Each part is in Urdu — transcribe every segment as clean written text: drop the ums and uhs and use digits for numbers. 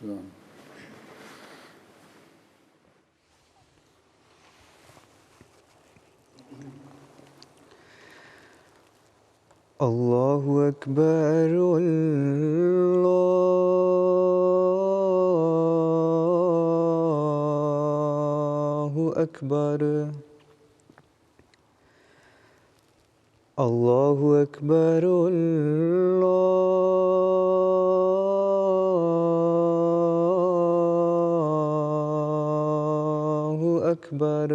السلام. اللہ اکبر اللہ اکبر اللہ اکبر اللہ اکبر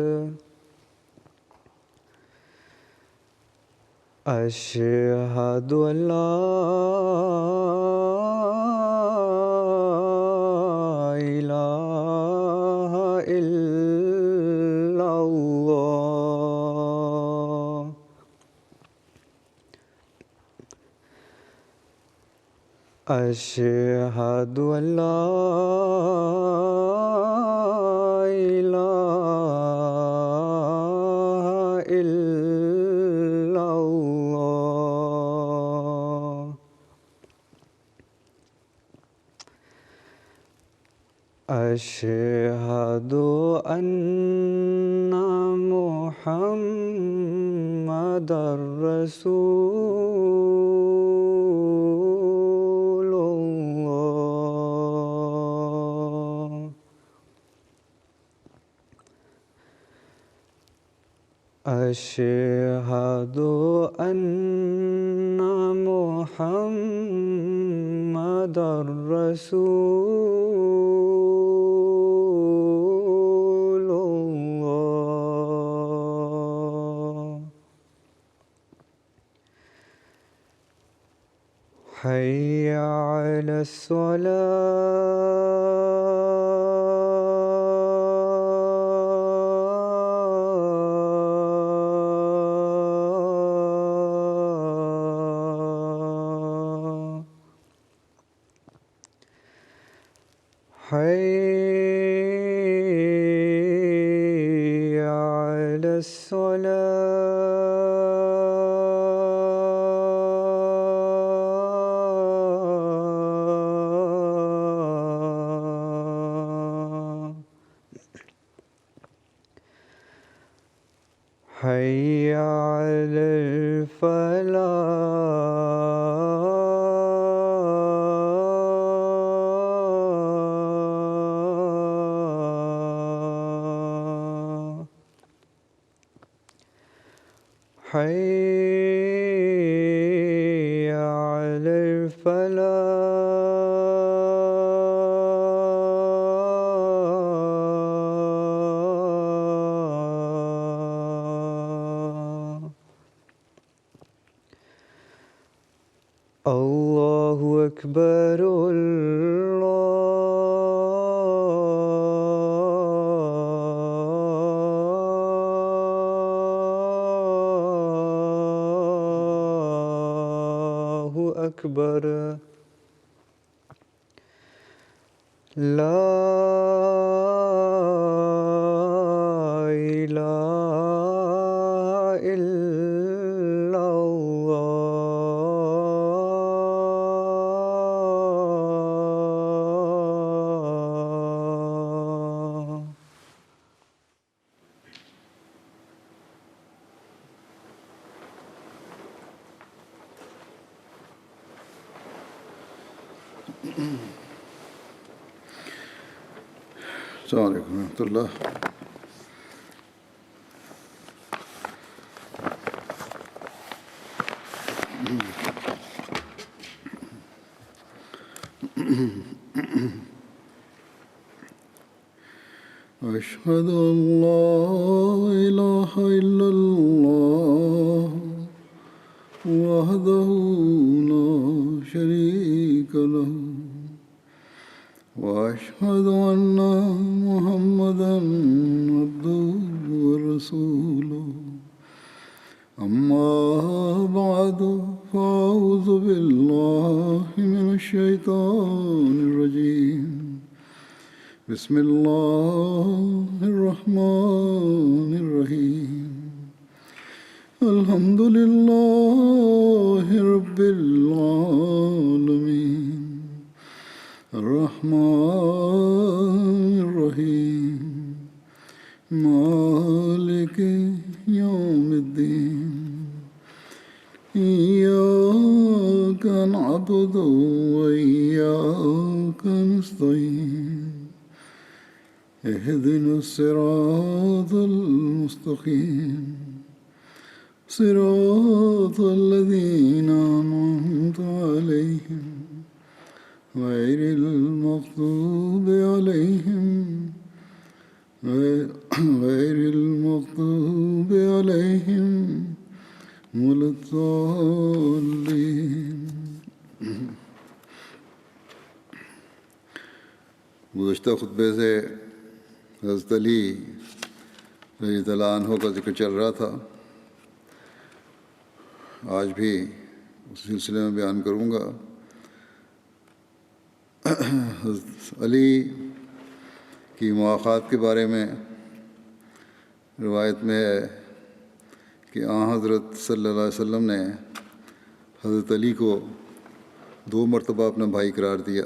اشہد ان لا الہ الا اللہ اشہد ان لا الہ الا اللہ اشہد ان محمد رسول اللہ اشہد ان محمد رسول اللہ حی علی الصلاة حی علی الصلاة حی علی الفلاح حی علی الفلاح اللہ اکبر اللہ اکبر لا الہ الا اللہ السلام علیکم ورحمۃ اللہ. اشہد ان لا الہ الا اللہ وحدہ لا شریک لہ واشهد ان محمدا عبده ورسوله اما بعد فاعوذ بالله من الشیطان الرجیم بسم الله الرحمن الرحیم الحمد لله رب العالمين الرحمن الرحيم مالك يوم الدين إياك نعبد وإياك نستعين اهدنا الصراط المستقيم صراط الذين أنعمت عليهم غير المغضوب عليهم ولا الضالين. گزشتہ خطبے سے حضرت علی رضی اللہ عنہ کا ذکر چل رہا تھا. آج بھی اس سلسلے میں بیان کروں گا. حضرت علی کی مواخات کے بارے میں روایت میں ہے کہ حضرت صلی اللہ علیہ وسلم نے حضرت علی کو 2 مرتبہ اپنا بھائی قرار دیا.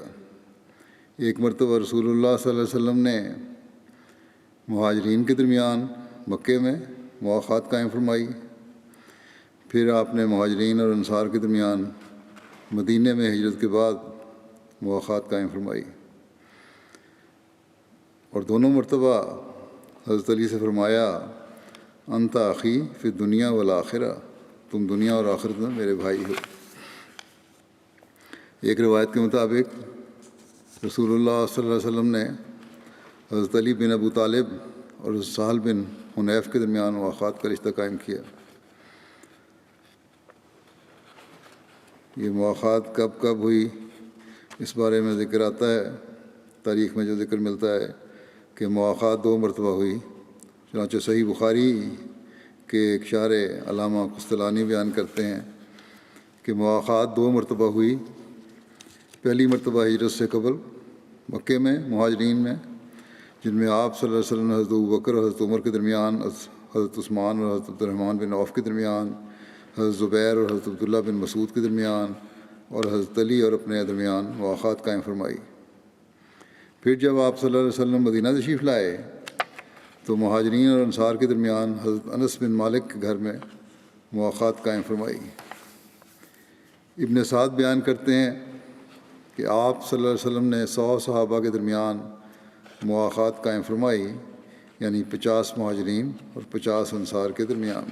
ایک مرتبہ رسول اللہ صلی اللہ علیہ وسلم نے مہاجرین کے درمیان مکے میں مواخات قائم فرمائی. پھر آپ نے مہاجرین اور انصار کے درمیان مدینہ میں ہجرت کے بعد مواخات قائم فرمائی. اور دونوں مرتبہ حضرت علی سے فرمایا انت اخی فی الدنیا والآخرہ، تم دنیا اور آخرت میں میرے بھائی ہو. ایک روایت کے مطابق رسول اللہ صلی اللہ علیہ وسلم نے حضرت علی بن ابو طالب اور سہل بن حنیف کے درمیان مواخات کا رشتہ قائم کیا. یہ مواخات کب ہوئی اس بارے میں ذکر آتا ہے. تاریخ میں جو ذکر ملتا ہے کہ مواخات 2 مرتبہ ہوئی. چنانچہ صحیح بخاری کے ایک شارح علامہ قسطلانی بیان کرتے ہیں کہ مواخات 2 مرتبہ ہوئی. پہلی مرتبہ ہجرت سے قبل مکے میں مہاجرین میں، جن میں آپ صلی اللہ علیہ وسلم نے حضرت ابوبکر اور حضرت عمر کے درمیان، حضرت عثمان اور حضرت عبدالرحمن بن عوف کے درمیان، حضرت زبیر اور حضرت عبداللہ بن مسعود کے درمیان، اور حضرت علی اور اپنے درمیان مواخات قائم فرمائی. پھر جب آپ صلی اللہ علیہ وسلم مدینہ تشریف لائے تو مہاجرین اور انصار کے درمیان حضرت انس بن مالک کے گھر میں مواخات قائم فرمائی. ابن سعد بیان کرتے ہیں کہ آپ صلی اللہ علیہ وسلم نے 100 صحابہ کے درمیان مواخات قائم فرمائی، یعنی 50 مہاجرین اور 50 انصار کے درمیان.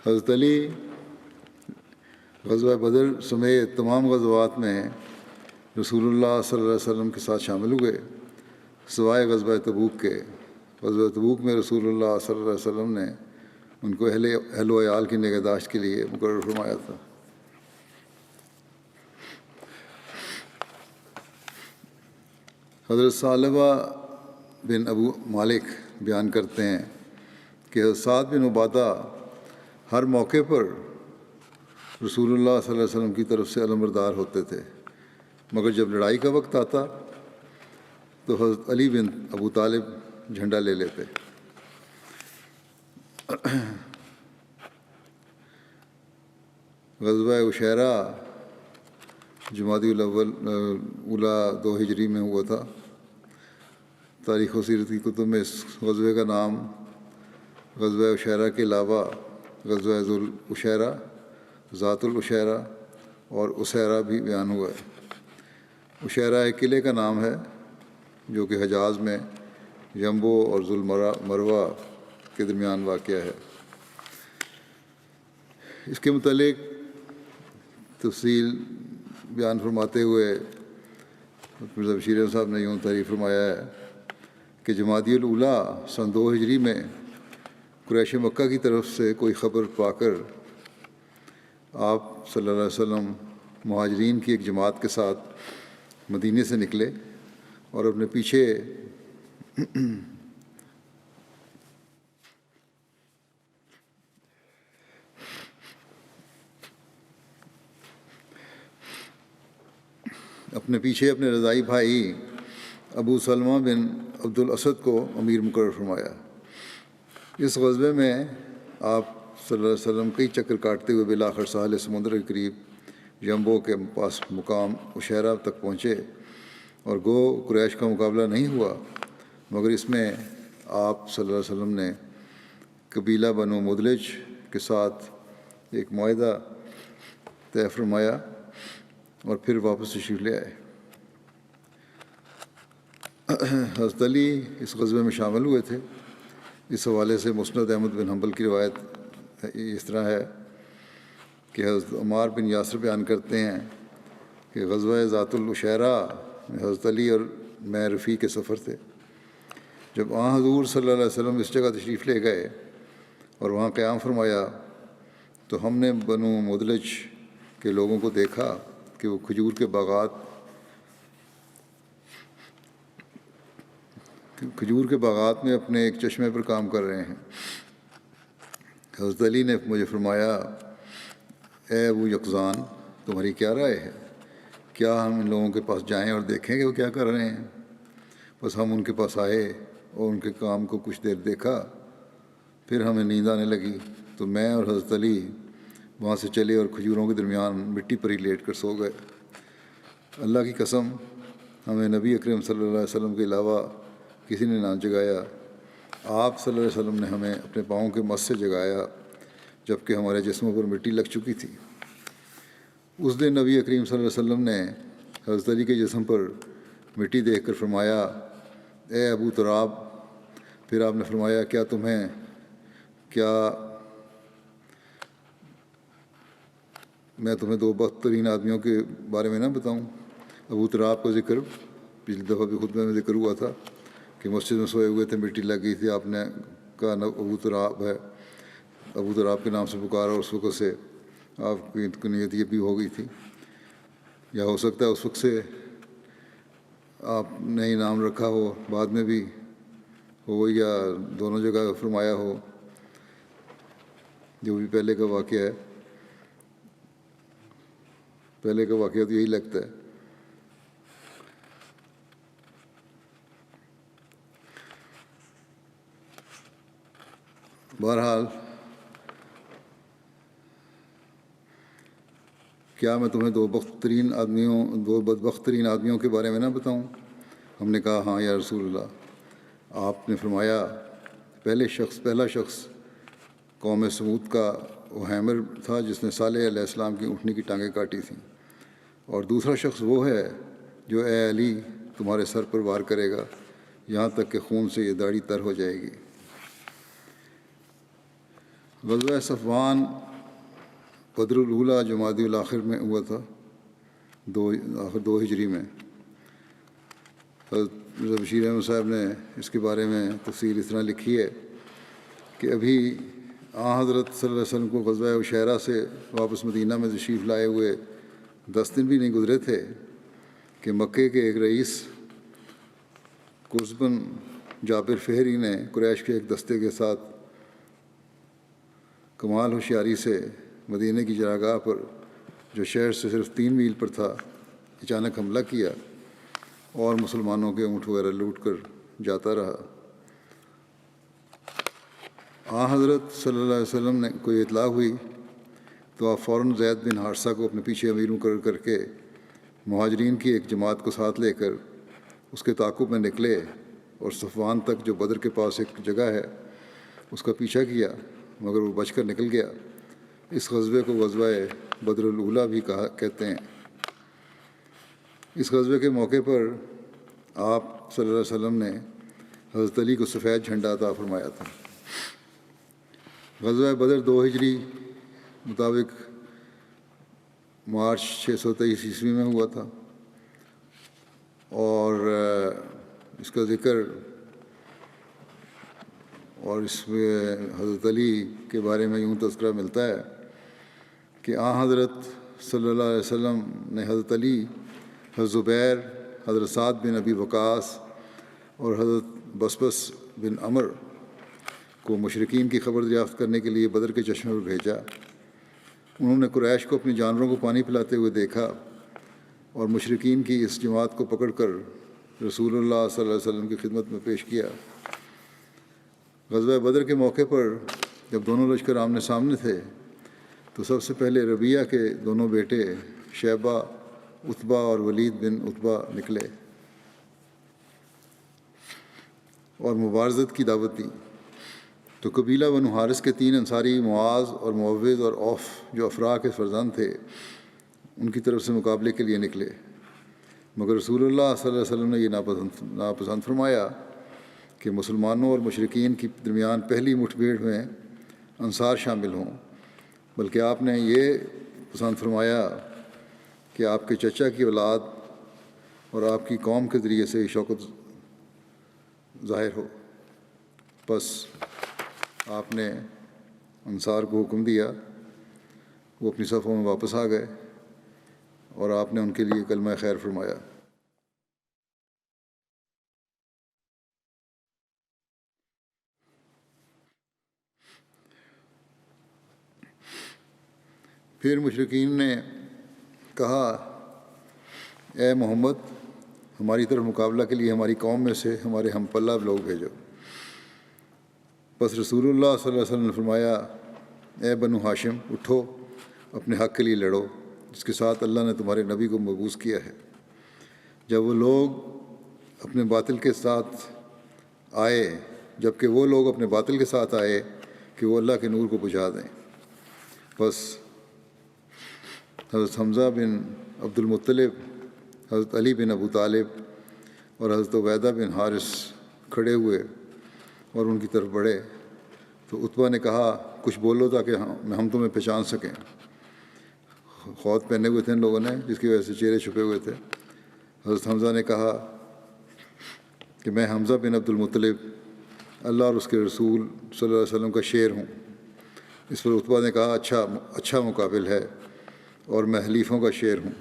حضرت علی غزوہ بدر سمیت تمام غزوات میں رسول اللہ صلی اللہ علیہ وسلم کے ساتھ شامل ہوئے سوائے غزوہ تبوک کے. غزوہ تبوک میں رسول اللہ صلی اللہ علیہ وسلم نے ان کو اہل و عیال کی نگہداشت کے لیے مقرر فرمایا تھا. حضرت ثعلبہ بن ابو مالک بیان کرتے ہیں کہ حضرت سعد بن عبادہ ہر موقع پر رسول اللہ صلی اللہ علیہ وسلم کی طرف سے علمبردار ہوتے تھے، مگر جب لڑائی کا وقت آتا تو حضرت علی بن ابو طالب جھنڈا لے لیتے. غزوہ عشیرہ جمادی الاول اولا 2 ہجری میں ہوا تھا. تاریخ و سیرت کی کتب میں اس غزوے کا نام غزوہ عشیرہ کے علاوہ غزوہ ذو العشیرہ، ذات العشیرہ اور اسیرہ بھی بیان ہوا ہے. عشیرہ ایک قلعے کا نام ہے جو کہ حجاز میں یمبو اور ذوالمروہ کے درمیان واقع ہے. اس کے متعلق تفصیل بیان فرماتے ہوئے مرزا بشیر احمد صاحب نے یوں تعریف فرمایا ہے کہ جمادی الاولیٰ سن 2 ہجری میں قریش مکہ کی طرف سے کوئی خبر پا کر آپ صلی اللہ علیہ وسلم مہاجرین کی ایک جماعت کے ساتھ مدینے سے نکلے اور اپنے پیچھے اپنے رضائی بھائی ابو سلمہ بن عبد الاسد کو امیر مقرر فرمایا. اس غزوے میں آپ صلی اللہ علیہ وسلم کئی چکر کاٹتے ہوئے بالآخر ساحل سمندر کے قریب یمبو کے پاس مقام عشیرہ تک پہنچے، اور گو قریش کا مقابلہ نہیں ہوا، مگر اس میں آپ صلی اللہ علیہ وسلم نے قبیلہ بنو مدلج کے ساتھ ایک معاہدہ طے فرمایا اور پھر واپس تشریف لے آئے۔ حضرت علی اس غزوے میں شامل ہوئے تھے۔ اس حوالے سے مسند احمد بن حنبل کی روایت اس طرح ہے کہ حضرت عمار بن یاسر بیان کرتے ہیں کہ غزوہ ذات العشیرہ میں حضرت علی اور میں رفیق کے سفر تھے۔ جب حضور صلی اللہ علیہ وسلم اس جگہ تشریف لے گئے اور وہاں قیام فرمایا تو ہم نے بنو مدلج کے لوگوں کو دیکھا کہ وہ کھجور کے باغات میں اپنے ایک چشمے پر کام کر رہے ہیں۔ حضرت علی نے مجھے فرمایا، اے ابو یقظان، تمہاری کیا رائے ہے؟ کیا ہم ان لوگوں کے پاس جائیں اور دیکھیں کہ وہ کیا کر رہے ہیں؟ بس ہم ان کے پاس آئے اور ان کے کام کو کچھ دیر دیکھا، پھر ہمیں نیند آنے لگی تو میں اور حضرت علی وہاں سے چلے اور کھجوروں کے درمیان مٹی پر ہی لیٹ کر سو گئے۔ اللہ کی قسم، ہمیں نبی اکرم صلی اللہ علیہ وسلم کے علاوہ کسی نے نہ جگایا۔ آپ صلی اللہ علیہ وسلم نے ہمیں اپنے پاؤں کے مس سے جگایا جب کہ ہمارے جسموں پر مٹی لگ چکی تھی۔ اس دن نبی اکرم صلی اللہ علیہ وسلم نے حضرت علی کے جسم پر مٹی دیکھ کر فرمایا، اے ابو تراب۔ پھر آپ نے فرمایا، کیا میں تمہیں دو بدترین آدمیوں کے بارے میں نہ بتاؤں؟ ابو تراب کا ذکر پچھلی دفعہ بھی خطبے میں ذکر ہوا تھا کہ مسجد میں سوئے ہوئے تھے، مٹی لگ گئی تھی، آپ نے کہا ابو تراب ہے، ابو تراب کے نام سے پکارا، اور اس وقت سے آپ کی کنیت یہ بھی ہو گئی تھی، یا ہو سکتا ہے اس وقت سے آپ نے ہی نام رکھا ہو، بعد میں بھی ہو یا دونوں جگہ فرمایا ہو، جو بھی پہلے کا واقعہ ہے۔ پہلے کا واقعہ تو یہی لگتا ہے۔ بہرحال، کیا میں تمہیں دو بدبخت ترین آدمیوں کے بارے میں نہ بتاؤں؟ ہم نے کہا، ہاں یا رسول اللہ۔ آپ نے فرمایا، پہلا شخص قوم سمود کا اہیمر تھا جس نے صالح علیہ السلام کی اونٹنی کی ٹانگیں کاٹی تھیں، اور دوسرا شخص وہ ہے جو اے علی تمہارے سر پر وار کرے گا یہاں تک کہ خون سے یہ داڑھی تر ہو جائے گی۔ غزوہ صفوان بدر الاولیٰ جمادی الاخر میں ہوا تھا، 2 ہجری میں۔ حضرت بشیر احمد صاحب نے اس کے بارے میں تفصیل اس طرح لکھی ہے کہ ابھی حضرت صلی اللہ علیہ وسلم کو غزوہ عشیرہ سے واپس مدینہ میں تشریف لائے ہوئے 10 دن بھی نہیں گزرے تھے کہ مکے کے ایک رئیس قرظ بن جابر فہری نے قریش کے ایک دستے کے ساتھ کمال ہوشیاری سے مدینہ کی چراگاہ پر، جو شہر سے صرف 3 میل پر تھا، اچانک حملہ کیا اور مسلمانوں کے اونٹ وغیرہ لوٹ کر جاتا رہا۔ حضرت صلی اللہ علیہ وسلم نے کوئی اطلاع ہوئی تو آپ فوراً زید بن حارثہ کو اپنے پیچھے امیر مقرر کر کے مہاجرین کی ایک جماعت کو ساتھ لے کر اس کے تعاقب میں نکلے اور صفوان تک، جو بدر کے پاس ایک جگہ ہے، اس کا پیچھا کیا، مگر وہ بچ کر نکل گیا۔ اس غزوے کو غزوہ بدر الاولیٰ بھی کہتے ہیں۔ اس غزوے کے موقع پر آپ صلی اللہ علیہ وسلم نے حضرت علی کو سفید جھنڈا عطا فرمایا تھا۔ غزوہ بدر 2 ہجری مطابق مارچ 623 عیسوی میں ہوا تھا، اور اس کا ذکر اور اس میں حضرت علی کے بارے میں یوں تذکرہ ملتا ہے کہ حضرت صلی اللہ علیہ وسلم نے حضرت علی، حضرت زبیر، حضرت سعد بن ابی وقاص اور حضرت بسبس بن عمر کو مشرکین کی خبر دریافت کرنے کے لیے بدر کے چشمے پر بھیجا۔ انہوں نے قریش کو اپنے جانوروں کو پانی پلاتے ہوئے دیکھا اور مشرکین کی اس جماعت کو پکڑ کر رسول اللہ صلی اللہ علیہ وسلم کی خدمت میں پیش کیا۔ غزوہ بدر کے موقع پر جب دونوں لشکر آمنے سامنے تھے تو سب سے پہلے ربیعہ کے دونوں بیٹے شیبہ، عتبہ اور ولید بن عتبہ نکلے اور مبارزت کی دعوت دی، تو قبیلہ بنو حارث کے 3 انصاری، معاذ اور معوذ اور اوف، جو افراح کے فرزند تھے، ان کی طرف سے مقابلے کے لیے نکلے، مگر رسول اللہ صلی اللہ علیہ وسلم نے یہ ناپسند فرمایا کہ مسلمانوں اور مشرکین کے درمیان پہلی مٹھ بھیڑ میں انصار شامل ہوں، بلکہ آپ نے یہ پسند فرمایا کہ آپ کے چچا کی اولاد اور آپ کی قوم کے ذریعے سے شوکت ظاہر ہو۔ پس آپ نے انصار کو حکم دیا، وہ اپنی صفوں میں واپس آ گئے اور آپ نے ان کے لیے کلمہ خیر فرمایا۔ پھر مشرکین نے کہا، اے محمد، ہماری طرف مقابلہ کے لیے ہماری قوم میں سے ہمارے ہم پلہ لوگ بھیجو۔ بس رسول اللہ صلی اللہ علیہ وسلم نے فرمایا، اے بنو ہاشم، اٹھو، اپنے حق کے لیے لڑو جس کے ساتھ اللہ نے تمہارے نبی کو مبعوث کیا ہے۔ جب وہ لوگ اپنے باطل کے ساتھ آئے کہ وہ اللہ کے نور کو بجھا دیں، بس حضرت حمزہ بن عبد المطلب، حضرت علی بن ابو طالب اور حضرت عبیدہ بن حارث کھڑے ہوئے اور ان کی طرف بڑھے، تو عتبہ نے کہا، کچھ بولو تاکہ ہم تمہیں پہچان سکیں۔ خوات پہنے ہوئے تھے ان لوگوں نے، جس کی وجہ سے چہرے چھپے ہوئے تھے۔ حضرت حمزہ نے کہا کہ میں حمزہ بن عبد المطلب، اللہ اور اس کے رسول صلی اللہ علیہ وسلم کا شیر ہوں۔ اس پر عتبہ نے کہا، اچھا مقابل ہے، اور میں حلیفوں کا شیر ہوں،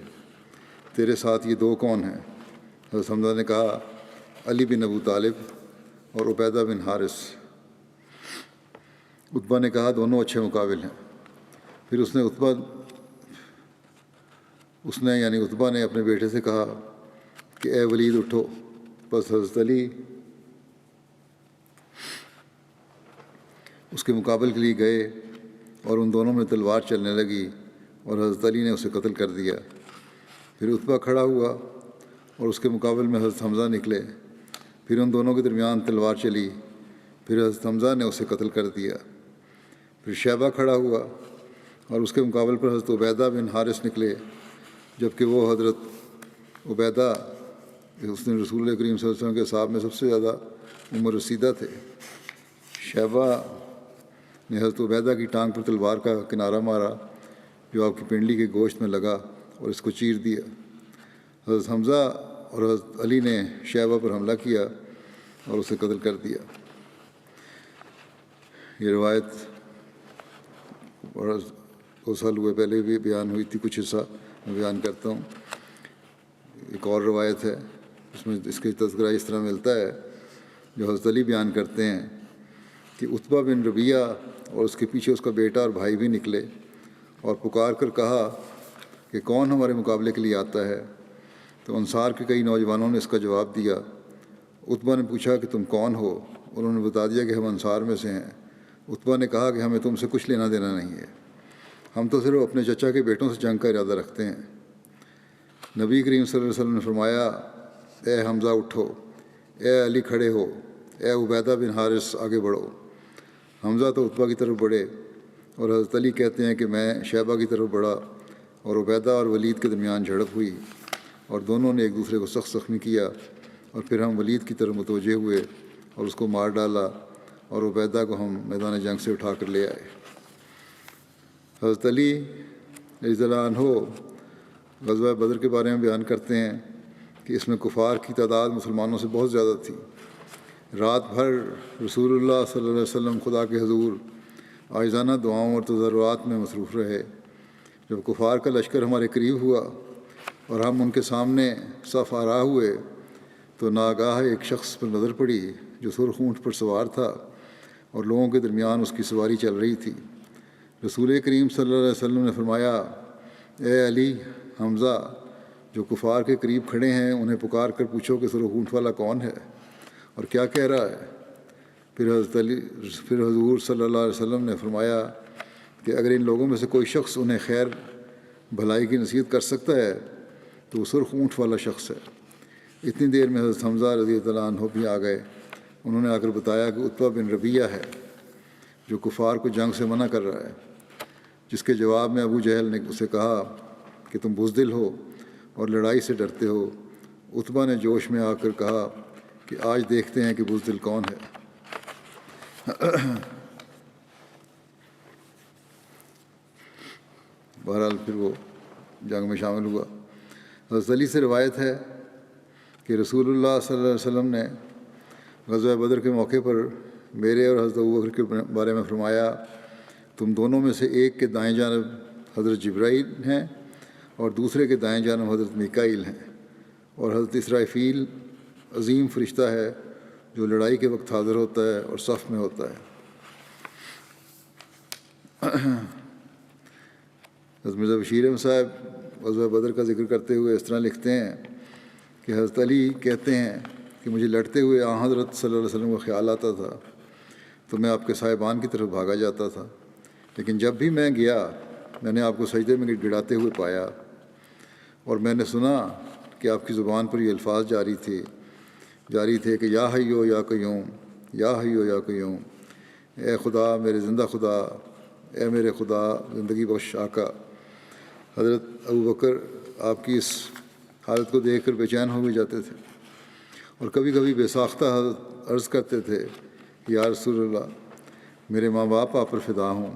تیرے ساتھ یہ 2 کون ہیں؟ حضرت حمزہ نے کہا، علی بن ابو طالب اور عبیدہ بن حارث۔ عتبہ نے کہا، دونوں اچھے مقابل ہیں۔ پھر عتبہ نے اپنے بیٹے سے کہا کہ اے ولید، اٹھو۔ بس حضرت علی اس کے مقابل کے لیے گئے اور ان دونوں میں تلوار چلنے لگی اور حضرت علی نے اسے قتل کر دیا۔ پھر عتبہ کھڑا ہوا اور اس کے مقابل میں حضرت حمزہ نکلے، پھر ان دونوں کے درمیان تلوار چلی، پھر حضرت حمزہ نے اسے قتل کر دیا۔ پھر شیبہ کھڑا ہوا اور اس کے مقابل پر حضرت عبیدہ بن حارث نکلے، جبکہ وہ حضرت عبیدہ اس نے رسول کریم صلی اللہ علیہ وسلم کے اصحاب میں سب سے زیادہ عمر رسیدہ تھے۔ شیبہ نے حضرت عبیدہ کی ٹانگ پر تلوار کا کنارہ مارا جو آپ کی پنڈلی کے گوشت میں لگا اور اس کو چیر دیا۔ حضرت حمزہ اور حضرت علی نے شیبہ پر حملہ کیا اور اسے قتل کر دیا۔ یہ روایت 2 سال ہوئے پہلے بھی بیان ہوئی تھی، کچھ حصہ میں بیان کرتا ہوں۔ ایک اور روایت ہے، اس میں اس کا تذکرہ اس طرح ملتا ہے جو حضرت علی بیان کرتے ہیں کہ عتبہ بن ربیعہ اور اس کے پیچھے اس کا بیٹا اور بھائی بھی نکلے اور پکار کر کہا کہ کون ہمارے مقابلے کے لیے آتا ہے؟ تو انصار کے کئی نوجوانوں نے اس کا جواب دیا۔ عتبہ نے پوچھا کہ تم کون ہو؟ انہوں نے بتا دیا کہ ہم انصار میں سے ہیں۔ عتبہ نے کہا کہ ہمیں تم سے کچھ لینا دینا نہیں ہے، ہم تو صرف اپنے چچا کے بیٹوں سے جنگ کا ارادہ رکھتے ہیں۔ نبی کریم صلی اللہ علیہ وسلم نے فرمایا، اے حمزہ اٹھو، اے علی کھڑے ہو، اے عبیدہ بن حارث آگے بڑھو۔ حمزہ تو عتبہ کی طرف بڑھے اور حضرت علی کہتے ہیں کہ میں شیبہ کی طرف بڑھا اور عبیدہ اور ولید کے درمیان جھڑپ ہوئی اور دونوں نے ایک دوسرے کو سخت زخمی کیا، اور پھر ہم ولید کی طرف متوجہ ہوئے اور اس کو مار ڈالا اور عبیدہ کو ہم میدان جنگ سے اٹھا کر لے آئے۔ حضرت علی رضی اللہ عنہ غزوہ بدر کے بارے میں بیان کرتے ہیں کہ اس میں کفار کی تعداد مسلمانوں سے بہت زیادہ تھی۔ رات بھر رسول اللہ صلی اللہ علیہ وسلم خدا کے حضور عاجزانہ دعاؤں اور تضرعات میں مصروف رہے۔ جب کفار کا لشکر ہمارے قریب ہوا اور ہم ان کے سامنے صف آرا ہوئے تو ناگاہ ایک شخص پر نظر پڑی جو سرخ اونٹ پر سوار تھا اور لوگوں کے درمیان اس کی سواری چل رہی تھی۔ رسول کریم صلی اللہ علیہ وسلم نے فرمایا، اے علی، حمزہ جو کفار کے قریب کھڑے ہیں انہیں پکار کر پوچھو کہ سرخ اونٹ والا کون ہے اور کیا کہہ رہا ہے۔ پھر حضور صلی اللہ علیہ وسلم نے فرمایا کہ اگر ان لوگوں میں سے کوئی شخص انہیں خیر بھلائی کی نصیحت کر سکتا ہے تو وہ سرخ اونٹ والا شخص ہے۔ اتنی دیر میں حضرت حمزہ رضی اللہ عنہ بھی آ گئے۔ انہوں نے آ کر بتایا کہ عتبہ بن ربیہ ہے جو کفار کو جنگ سے منع کر رہا ہے، جس کے جواب میں ابو جہل نے اسے کہا کہ تم بزدل ہو اور لڑائی سے ڈرتے ہو۔ عتبہ نے جوش میں آ کر کہا کہ آج دیکھتے ہیں کہ بزدل کون ہے۔ بہرحال پھر وہ جنگ میں شامل ہوا۔ حضرت علی سے روایت ہے کہ رسول اللہ صلی اللہ علیہ وسلم نے غزوہ بدر کے موقع پر میرے اور حضرت ابوبکر کے بارے میں فرمایا، تم دونوں میں سے ایک کے دائیں جانب حضرت جبرائیل ہیں اور دوسرے کے دائیں جانب حضرت میکائیل ہیں، اور حضرت اسرافیل عظیم فرشتہ ہے جو لڑائی کے وقت حاضر ہوتا ہے اور صف میں ہوتا ہے۔ حضرت مرزا بشیر احمد صاحب غزوہ بدر کا ذکر کرتے ہوئے اس طرح لکھتے ہیں کہ حضرت علی کہتے ہیں کہ مجھے لڑتے ہوئے حضرت صلی اللہ علیہ وسلم کا خیال آتا تھا تو میں آپ کے صاحبان کی طرف بھاگا جاتا تھا، لیکن جب بھی میں گیا میں نے آپ کو سجدے میں گڑاتے ہوئے پایا، اور میں نے سنا کہ آپ کی زبان پر یہ الفاظ جاری تھے کہ یا حیو یا قیوم، یا حیو یا قیوم، اے خدا میرے زندہ خدا، اے میرے خدا زندگی بخش آقا۔ حضرت ابوبکر آپ کی اس حالت کو دیکھ کر بے چین ہو بھی جاتے تھے، اور کبھی کبھی بے ساختہ عرض کرتے تھے، یا رسول اللہ میرے ماں باپ آپ پر فدا ہوں،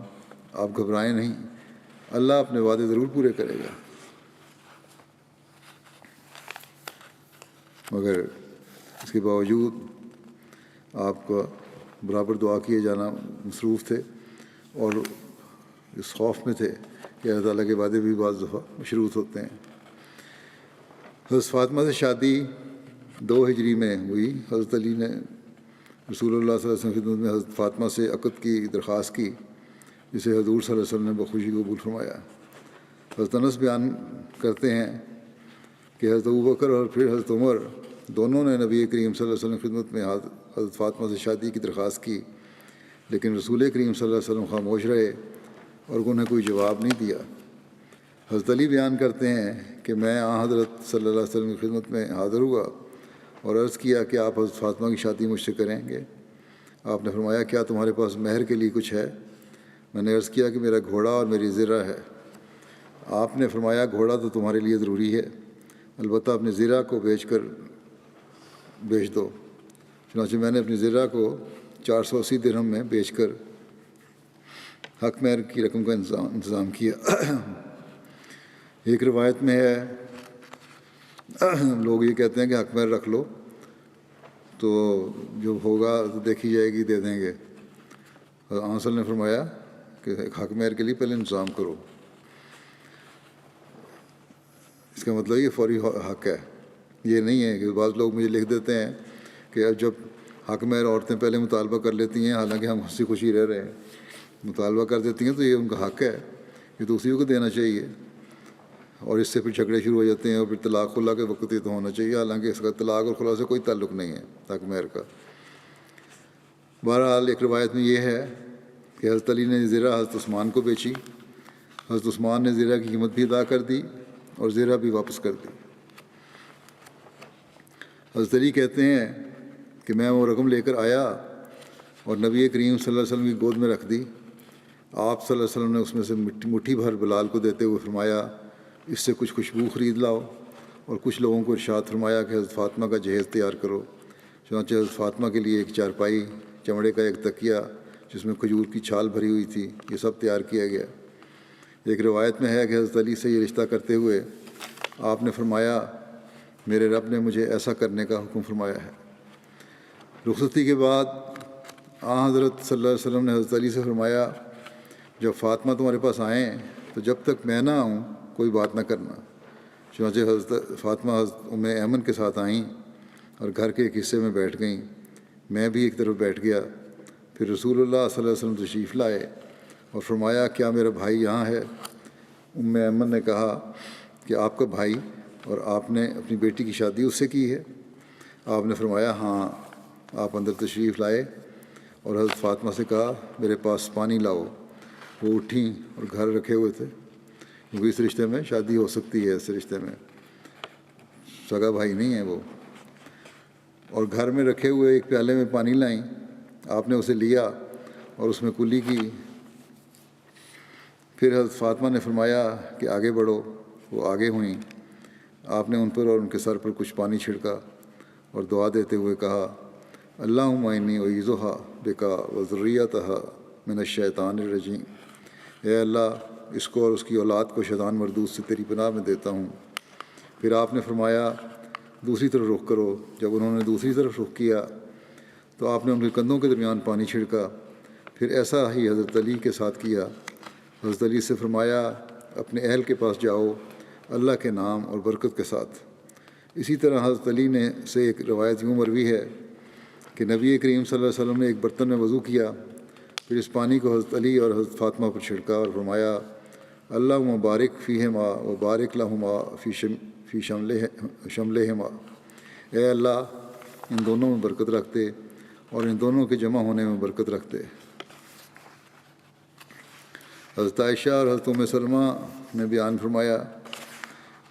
آپ گھبرائیں نہیں، اللہ اپنے وعدے ضرور پورے کرے گا۔ مگر اس کے باوجود آپ کا برابر دعا کیے جانا مصروف تھے، اور اس خوف میں تھے کہ اللہ تعالیٰ کے وعدے بھی بعض دفعہ مشروط ہوتے ہیں۔ حضرت فاطمہ سے شادی 2 ہجری میں ہوئی۔ حضرت علی نے رسول اللہ صلی اللہ علیہ وسلم کی خدمت میں حضرت فاطمہ سے عقد کی درخواست کی، جسے حضور صلی اللہ علیہ وسلم نے بخوشی قبول فرمایا۔ حضرت انس بیان کرتے ہیں کہ حضرت ابوبکر اور پھر حضرت عمر دونوں نے نبی کریم صلی اللہ علیہ وسلم کی خدمت میں حضرت فاطمہ سے شادی کی درخواست کی، لیکن رسول کریم صلی اللہ علیہ وسلم خاموش رہے اور انہیں کوئی جواب نہیں دیا۔ حضرت علی بیان کرتے ہیں کہ میں حضرت صلی اللہ علیہ وسلم کی خدمت میں حاضر ہوا اور عرض کیا کہ آپ حضرت فاطمہ کی شادی مجھ سے کریں گے۔ آپ نے فرمایا کیا تمہارے پاس مہر کے لیے کچھ ہے؟ میں نے عرض کیا کہ میرا گھوڑا اور میری زرہ ہے۔ آپ نے فرمایا گھوڑا تو تمہارے لیے ضروری ہے، البتہ اپنی زرہ کو بیچ دو۔ چنانچہ میں نے اپنی زرہ کو 480 درہم میں بیچ کر حق مہر کی رقم کا انتظام کیا۔ ایک روایت میں ہے لوگ یہ کہتے ہیں کہ حق مہر رکھ لو تو جو ہوگا تو دیکھی جائے گی دے دیں گے۔ آنسل نے فرمایا کہ حق مہر کے لیے پہلے انتظام کرو۔ اس کا مطلب یہ فوری حق ہے، یہ نہیں ہے کہ بعض لوگ مجھے لکھ دیتے ہیں کہ اب جب حق مہر عورتیں پہلے مطالبہ کر لیتی ہیں، حالانکہ ہم ہنسی خوشی رہ رہے ہیں، مطالبہ کر دیتی ہیں تو یہ ان کا حق ہے، یہ تو اسی کو دینا چاہیے، اور اس سے پھر جھگڑے شروع ہو جاتے ہیں، اور پھر طلاق خلا کے وقت یہ تو ہونا چاہیے، حالانکہ اس کا طلاق اور خلا سے کوئی تعلق نہیں ہے حق مہر کا۔ بہرحال ایک روایت میں یہ ہے کہ حضرت علی نے زرہ حضرت عثمان کو بیچی، حضرت عثمان نے زرہ کی قیمت بھی ادا کر دی اور زرہ بھی واپس کر دی۔ حضرت علی کہتے ہیں کہ میں وہ رقم لے کر آیا اور نبی کریم صلی اللہ علیہ وسلم کی گود میں رکھ دی۔ آپ صلی اللہ علیہ وسلم نے اس میں سے مٹھی بھر بلال کو دیتے ہوئے فرمایا اس سے کچھ خوشبو خرید لاؤ، اور کچھ لوگوں کو ارشاد فرمایا کہ حضرت فاطمہ کا جہیز تیار کرو۔ چنانچہ حضرت فاطمہ کے لیے ایک چارپائی، چمڑے کا ایک تکیہ جس میں کھجور کی چھال بھری ہوئی تھی، یہ سب تیار کیا گیا۔ ایک روایت میں ہے کہ حضرت علی سے یہ رشتہ کرتے ہوئے آپ نے فرمایا میرے رب نے مجھے ایسا کرنے کا حکم فرمایا ہے۔ رخصتی کے بعد حضرت صلی اللہ علیہ وسلم نے حضرت علی سے فرمایا جب فاطمہ تمہارے پاس آئیں تو جب تک میں نہ آؤں کوئی بات نہ کرنا۔ چنانچہ حضرت فاطمہ حضرت ام ایمن کے ساتھ آئیں اور گھر کے ایک حصے میں بیٹھ گئیں، میں بھی ایک طرف بیٹھ گیا۔ پھر رسول اللہ صلی اللہ علیہ وسلم تشریف لائے اور فرمایا کیا میرا بھائی یہاں ہے؟ ام ایمن نے کہا کہ آپ کا بھائی، اور آپ نے اپنی بیٹی کی شادی اس سے کی ہے؟ آپ نے فرمایا ہاں۔ آپ اندر تشریف لائے اور حضرت فاطمہ سے کہا میرے پاس پانی لاؤ۔ وہ اٹھیں اور گھر رکھے ہوئے تھے، کیونکہ اس رشتے میں شادی ہو سکتی ہے، اس رشتے میں سگا بھائی نہیں ہے وہ۔ اور گھر میں رکھے ہوئے ایک پیالے میں پانی لائیں، آپ نے اسے لیا اور اس میں کلی کی۔ پھر حضرت فاطمہ نے فرمایا کہ آگے بڑھو، وہ آگے ہوئیں۔ آپ نے ان پر اور ان کے سر پر کچھ پانی چھڑکا اور دعا دیتے ہوئے کہا، اللہم انی اعیذھا بک وذریتھا من الشیطان الرجیم، اے اللہ اس کو اور اس کی اولاد کو شیطان مردود سے تیری پناہ میں دیتا ہوں۔ پھر آپ نے فرمایا دوسری طرف رخ کرو۔ جب انہوں نے دوسری طرف رخ کیا تو آپ نے ان کے کندھوں کے درمیان پانی چھڑکا۔ پھر ایسا ہی حضرت علی کے ساتھ کیا۔ حضرت علی سے فرمایا اپنے اہل کے پاس جاؤ اللہ کے نام اور برکت کے ساتھ۔ اسی طرح حضرت علی نے سے ایک روایت یوں مروی ہے کہ نبی کریم صلی اللہ علیہ وسلم نے ایک برتن میں وضو کیا، پھر اس پانی کو حضرت علی اور حضرت فاطمہ پر چھڑکا اور فرمایا اللہم بارک فیہما و بارک لہما فی شملہما، اے اللہ ان دونوں میں برکت رکھتے اور ان دونوں کے جمع ہونے میں برکت رکھتے۔ حضرت عائشہ اور حضرت ام سلمہ نے بیان فرمایا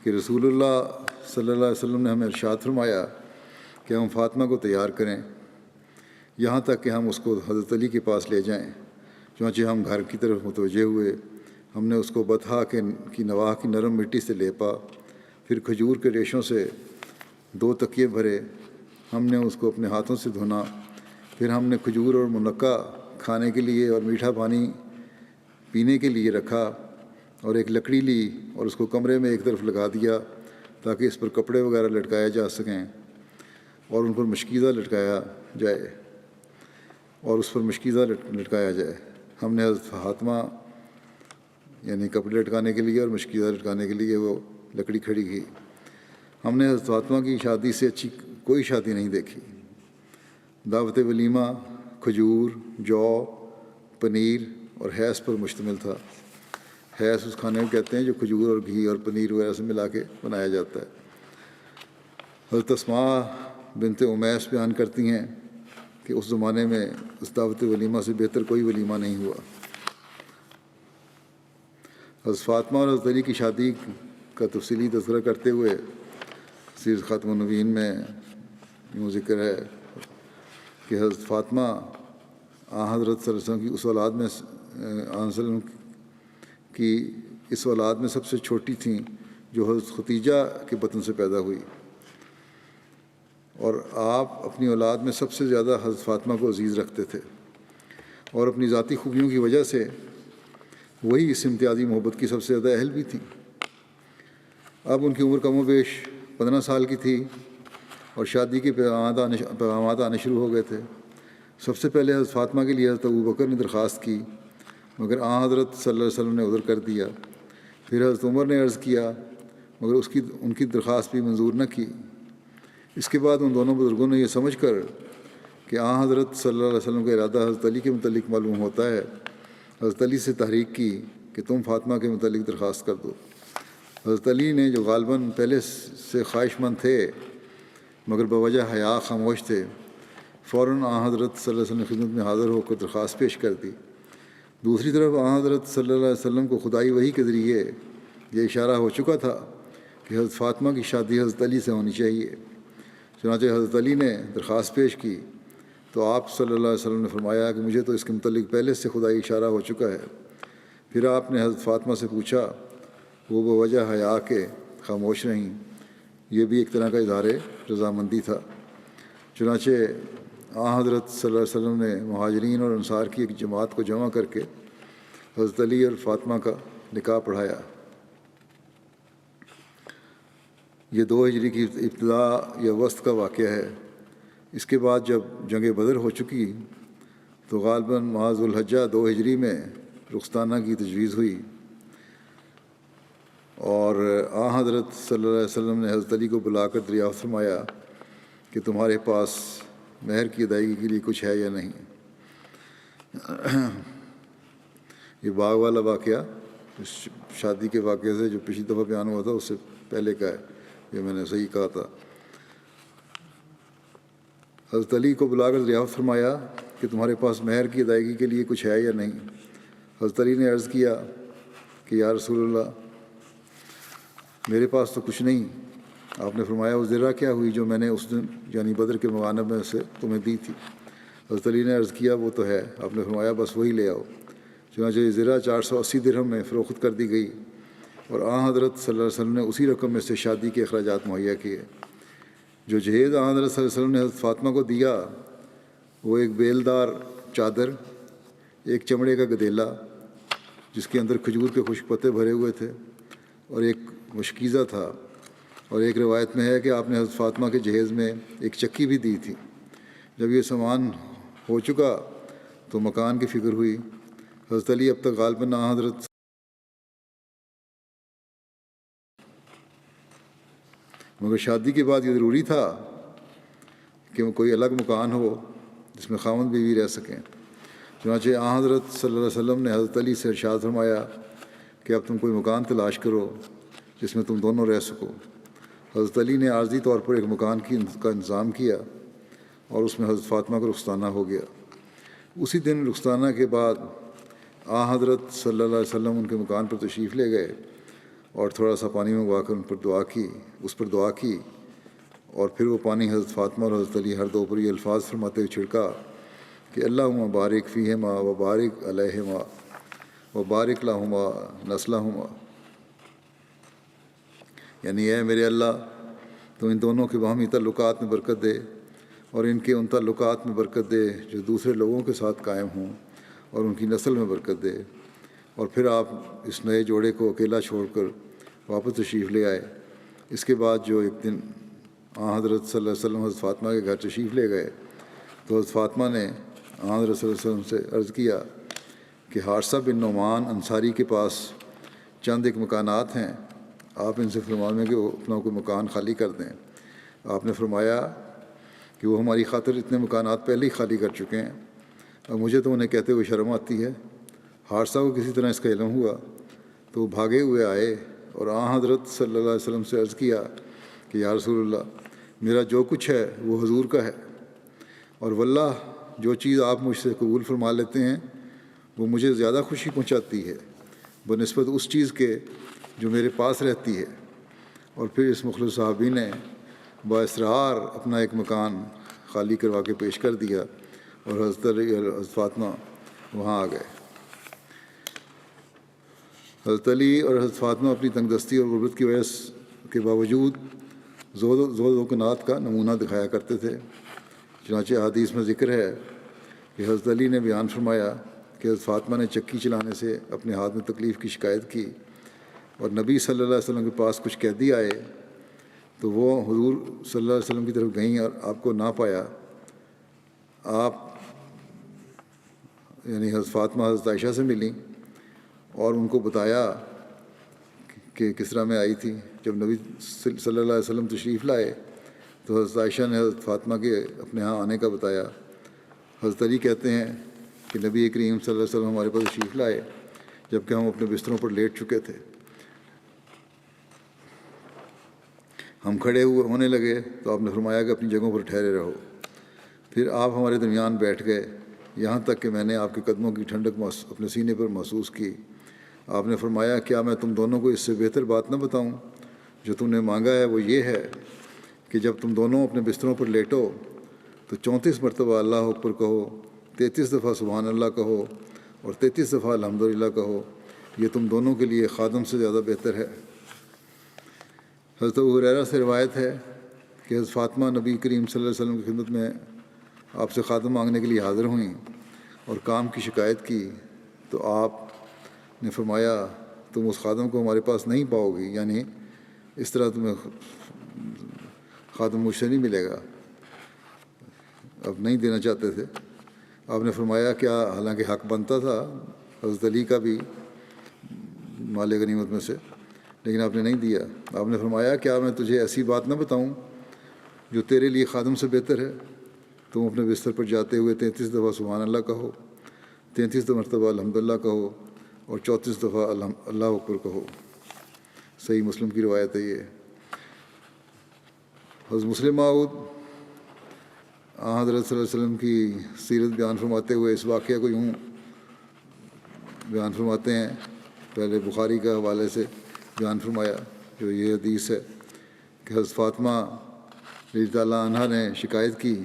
کہ رسول اللہ صلی اللہ علیہ وسلم نے ہمیں ارشاد فرمایا کہ ہم فاطمہ کو تیار کریں یہاں تک کہ ہم اس کو حضرت علی کے پاس لے جائیں۔ چنانچہ ہم گھر کی طرف متوجہ ہوئے، ہم نے اس کو بطحا کی نواح کی نرم مٹی سے لیپا، پھر کھجور کے ریشوں سے 2 تکیے بھرے، ہم نے اس کو اپنے ہاتھوں سے دھونا، پھر ہم نے کھجور اور منقع کھانے کے لیے اور میٹھا پانی پینے کے لیے رکھا، اور ایک لکڑی لی اور اس کو کمرے میں ایک طرف لگا دیا تاکہ اس پر کپڑے وغیرہ لٹکائے جا سکیں اور ان پر مشکیزہ لٹکایا جائے ہم نے حضرت فاطمہ یعنی کپڑے لٹکانے کے لیے اور مشکیزہ لٹکانے کے لیے وہ لکڑی کھڑی کی۔ ہم نے حضرت فاطمہ کی شادی سے اچھی کوئی شادی نہیں دیکھی۔ دعوت ولیمہ کھجور، جو، پنیر اور حیض پر مشتمل تھا۔ حیض اس کھانے کو کہتے ہیں جو کھجور اور گھی اور پنیر وغیرہ سے ملا کے بنایا جاتا ہے۔ حضرت اسماء بنت امیس بیان کرتی ہیں کہ اس زمانے میں اس دعوت ولیمہ سے بہتر کوئی ولیمہ نہیں ہوا۔ حضرت فاطمہ اور حضرت علی کی شادی کا تفصیلی تذکرہ کرتے ہوئے سیرت خاتم النبیین میں یوں ذکر ہے کہ حضرت فاطمہ حضرت صلی اللہ علیہ وسلم کی اس اولاد میں سب سے چھوٹی تھیں جو حضرت ختیجہ کے بطن سے پیدا ہوئی، اور آپ اپنی اولاد میں سب سے زیادہ حضرت فاطمہ کو عزیز رکھتے تھے، اور اپنی ذاتی خوبیوں کی وجہ سے وہی اس امتیازی محبت کی سب سے زیادہ اہل بھی تھیں۔ اب ان کی عمر کم و بیش 15 سال کی تھی اور شادی کے پیغامات آنے شروع ہو گئے تھے۔ سب سے پہلے حضرت فاطمہ کے لیے حضرت ابوبکر نے درخواست کی، مگر حضرت صلی اللہ علیہ وسلم نے عذر کر دیا۔ پھر حضرت عمر نے عرض کیا، مگر ان کی درخواست بھی منظور نہ کی۔ اس کے بعد ان دونوں بزرگوں نے یہ سمجھ کر کہ حضرت صلی اللہ علیہ وسلم کا ارادہ حضرت علی کے متعلق معلوم ہوتا ہے، حضرت علی سے تحریک کی کہ تم فاطمہ کے متعلق درخواست کر دو۔ حضرت علی نے جو غالباً پہلے سے خواہش مند تھے مگر بوجہ حیا خاموش تھے، فوراً حضرت صلی اللہ علیہ وسلم کی خدمت میں حاضر ہو کر درخواست پیش کر دی۔ دوسری طرف حضرت صلی اللہ علیہ وسلم کو خدائی وحی کے ذریعے یہ اشارہ ہو چکا تھا کہ حضرت فاطمہ کی شادی حضرت علی سے ہونی چاہیے۔ چنانچہ حضرت علی نے درخواست پیش کی تو آپ صلی اللہ علیہ وسلم نے فرمایا کہ مجھے تو اس کے متعلق پہلے سے خدائی اشارہ ہو چکا ہے۔ پھر آپ نے حضرت فاطمہ سے پوچھا، وہ بوجہ حیا کے خاموش رہیں۔ یہ بھی ایک طرح کا اظہار رضامندی تھا۔ چنانچہ حضرت صلی اللہ علیہ وسلم نے مہاجرین اور انصار کی ایک جماعت کو جمع کر کے حضرت علی اور فاطمہ کا نکاح پڑھایا۔ یہ 2 ہجری کی ابتدا یا وسط کا واقعہ ہے۔ اس کے بعد جب جنگ بدر ہو چکی تو غالباً ماہ ذوالحجہ 2 ہجری میں رخصتانہ کی تجویز ہوئی، اور حضرت صلی اللہ علیہ وسلم نے حضرت علی کو بلا کر دریافت فرمایا کہ تمہارے پاس مہر کی ادائیگی کے لیے کچھ ہے یا نہیں۔ یہ باغ والا واقعہ اس شادی کے واقعے سے جو پچھلی دفعہ بیان ہوا تھا اس سے پہلے کا ہے، یہ میں نے صحیح کہا تھا۔ حضرت علی کو بلا کر دریافت فرمایا کہ تمہارے پاس مہر کی ادائیگی کے لیے کچھ ہے یا نہیں۔ حضرت علی نے عرض کیا کہ یا رسول اللہ، میرے پاس تو کچھ نہیں۔ آپ نے فرمایا وہ ذرہ کیا ہوئی جو میں نے اس دن یعنی بدر کے مغانم میں سے تمہیں دی تھی؟ حضرت علی نے عرض کیا وہ تو ہے۔ آپ نے فرمایا بس وہی لے آؤ۔ چنانچہ یہ ذرہ 480 درہم میں فروخت کر دی گئی، اور حضرت صلی اللہ علیہ وسلم نے اسی رقم میں سے شادی کے اخراجات مہیا کیے۔ جو جہیز حضرت صلی اللہ علیہ وسلم نے حضرت فاطمہ کو دیا وہ ایک بیلدار چادر، ایک چمڑے کا گدیلا جس کے اندر کھجور کے خشک پتے بھرے ہوئے تھے، اور ایک مشکیزہ تھا، اور ایک روایت میں ہے کہ آپ نے حضرت فاطمہ کے جہیز میں ایک چکی بھی دی تھی۔ جب یہ سامان ہو چکا تو مکان کی فکر ہوئی۔ حضرت علی اب تک غالباً حضرت مگر شادی کے بعد یہ ضروری تھا کہ کوئی الگ مکان ہو جس میں خاوند بیوی رہ سکیں۔ چنانچہ حضرت صلی اللہ علیہ وسلم نے حضرت علی سے ارشاد فرمایا کہ اب تم کوئی مکان تلاش کرو جس میں تم دونوں رہ سکو۔ حضرت علی نے عارضی طور پر ایک مکان کا انتظام کیا، اور اس میں حضرت فاطمہ کا رخصتانہ ہو گیا۔ اسی دن رخصتانہ کے بعد حضرت صلی اللہ علیہ وسلم ان کے مکان پر تشریف لے گئے، اور تھوڑا سا پانی منگوا کر اس پر دعا کی، اور پھر وہ پانی حضرت فاطمہ اور حضرت علی ہر دو پر یہ الفاظ فرماتے ہوئے چھڑکا کہ اللہم بارک فیہما و بارک علیہما و بارک لہما نسلہما، یعنی اے میرے اللہ تو ان دونوں کے باہمی تعلقات میں برکت دے، اور ان کے ان تعلقات میں برکت دے جو دوسرے لوگوں کے ساتھ قائم ہوں، اور ان کی نسل میں برکت دے۔ اور پھر آپ اس نئے جوڑے کو اکیلا چھوڑ کر واپس تشریف لے آئے۔ اس کے بعد جو ایک دن حضرت صلی اللہ علیہ وسلم حضرت فاطمہ کے گھر تشریف لے گئے تو حضرت فاطمہ نے حضرت صلی اللہ علیہ وسلم سے عرض کیا کہ حارثہ بن نعمان انصاری کے پاس چند ایک مکانات ہیں، آپ ان سے فرمائیں کہ وہ اپنا کوئی مکان خالی کر دیں۔ آپ نے فرمایا کہ وہ ہماری خاطر اتنے مکانات پہلے ہی خالی کر چکے ہیں، اور مجھے تو انہیں کہتے ہوئے شرم آتی ہے۔ حارثہ کو کسی طرح اس کا علم ہوا تو وہ بھاگے ہوئے آئے اور حضرت صلی اللہ علیہ وسلم سے عرض کیا کہ یا رسول اللہ، میرا جو کچھ ہے وہ حضور کا ہے، اور واللہ جو چیز آپ مجھ سے قبول فرما لیتے ہیں وہ مجھے زیادہ خوشی پہنچاتی ہے بنسبت اس چیز کے جو میرے پاس رہتی ہے۔ اور پھر اس مخلص صحابی نے باصرار اپنا ایک مکان خالی کروا کے پیش کر دیا، اور حضرت علی اور حضرت فاطمہ وہاں آ گئے۔ حضرت علی اور حضرت فاطمہ اپنی تنگ دستی اور غربت کی وجہ کے باوجود زود و کنات کا نمونہ دکھایا کرتے تھے۔ چنانچہ حدیث میں ذکر ہے کہ حضرت علی نے بیان فرمایا کہ حضرت فاطمہ نے چکی چلانے سے اپنے ہاتھ میں تکلیف کی شکایت کی، اور نبی صلی اللہ علیہ وسلم کے پاس کچھ قیدی آئے تو وہ حضور صلی اللہ علیہ وسلم کی طرف گئیں اور آپ کو نہ پایا۔ آپ یعنی حضرت فاطمہ حضرت عائشہ سے ملیں اور ان کو بتایا کہ کس طرح میں آئی تھی۔ جب نبی صلی اللہ علیہ وسلم تشریف لائے تو حضرت عائشہ نے حضرت فاطمہ کے اپنے ہاں آنے کا بتایا۔ حضرت علی کہتے ہیں کہ نبی کریم صلی اللہ علیہ وسلم ہمارے پاس تشریف لائے جب کہ ہم اپنے بستروں پر لیٹ چکے تھے۔ ہم کھڑے ہونے لگے تو آپ نے فرمایا کہ اپنی جگہوں پر ٹھہرے رہو۔ پھر آپ ہمارے درمیان بیٹھ گئے، یہاں تک کہ میں نے آپ کے قدموں کی ٹھنڈک اپنے سینے پر محسوس کی۔ آپ نے فرمایا کیا میں تم دونوں کو اس سے بہتر بات نہ بتاؤں؟ جو تم نے مانگا ہے وہ یہ ہے کہ جب تم دونوں اپنے بستروں پر لیٹو تو 34 مرتبہ اللہ اکبر کہو، 33 دفعہ سبحان اللہ کہو، اور 33 دفعہ الحمدللہ کہو۔ یہ تم دونوں کے لیے خادم سے زیادہ بہتر ہے۔ حضرت ابو ہریرہ سے روایت ہے کہ حضرت فاطمہ نبی کریم صلی اللہ علیہ وسلم کی خدمت میں آپ سے خادم مانگنے کے لیے حاضر ہوئیں اور کام کی شکایت کی تو آپ نے فرمایا تم اس خادم کو ہمارے پاس نہیں پاؤ گی، یعنی اس طرح تمہیں خادم مجھ سے نہیں ملے گا۔ اب نہیں دینا چاہتے تھے۔ آپ نے فرمایا کیا حالانکہ حق بنتا تھا حضرت علی کا بھی مال غنیمت میں سے، لیکن آپ نے نہیں دیا۔ آپ نے فرمایا کیا میں تجھے ایسی بات نہ بتاؤں جو تیرے لیے خادم سے بہتر ہے؟ تم اپنے بستر پر جاتے ہوئے 33 دفعہ سبحان اللہ کہو، 33 مرتبہ الحمدللہ کہو، اور 34 دفعہ اللہ اکبر کہو۔ صحیح مسلم کی روایت ہے یہ۔ حضرت مسلم موعود حضرت صلی اللہ علیہ وسلم کی سیرت بیان فرماتے ہوئے اس واقعہ کو یوں بیان فرماتے ہیں، پہلے بخاری کا حوالے سے بیان فرمایا جو یہ حدیث ہے کہ حضرت فاطمہ رضی اللہ عنہا نے شکایت کی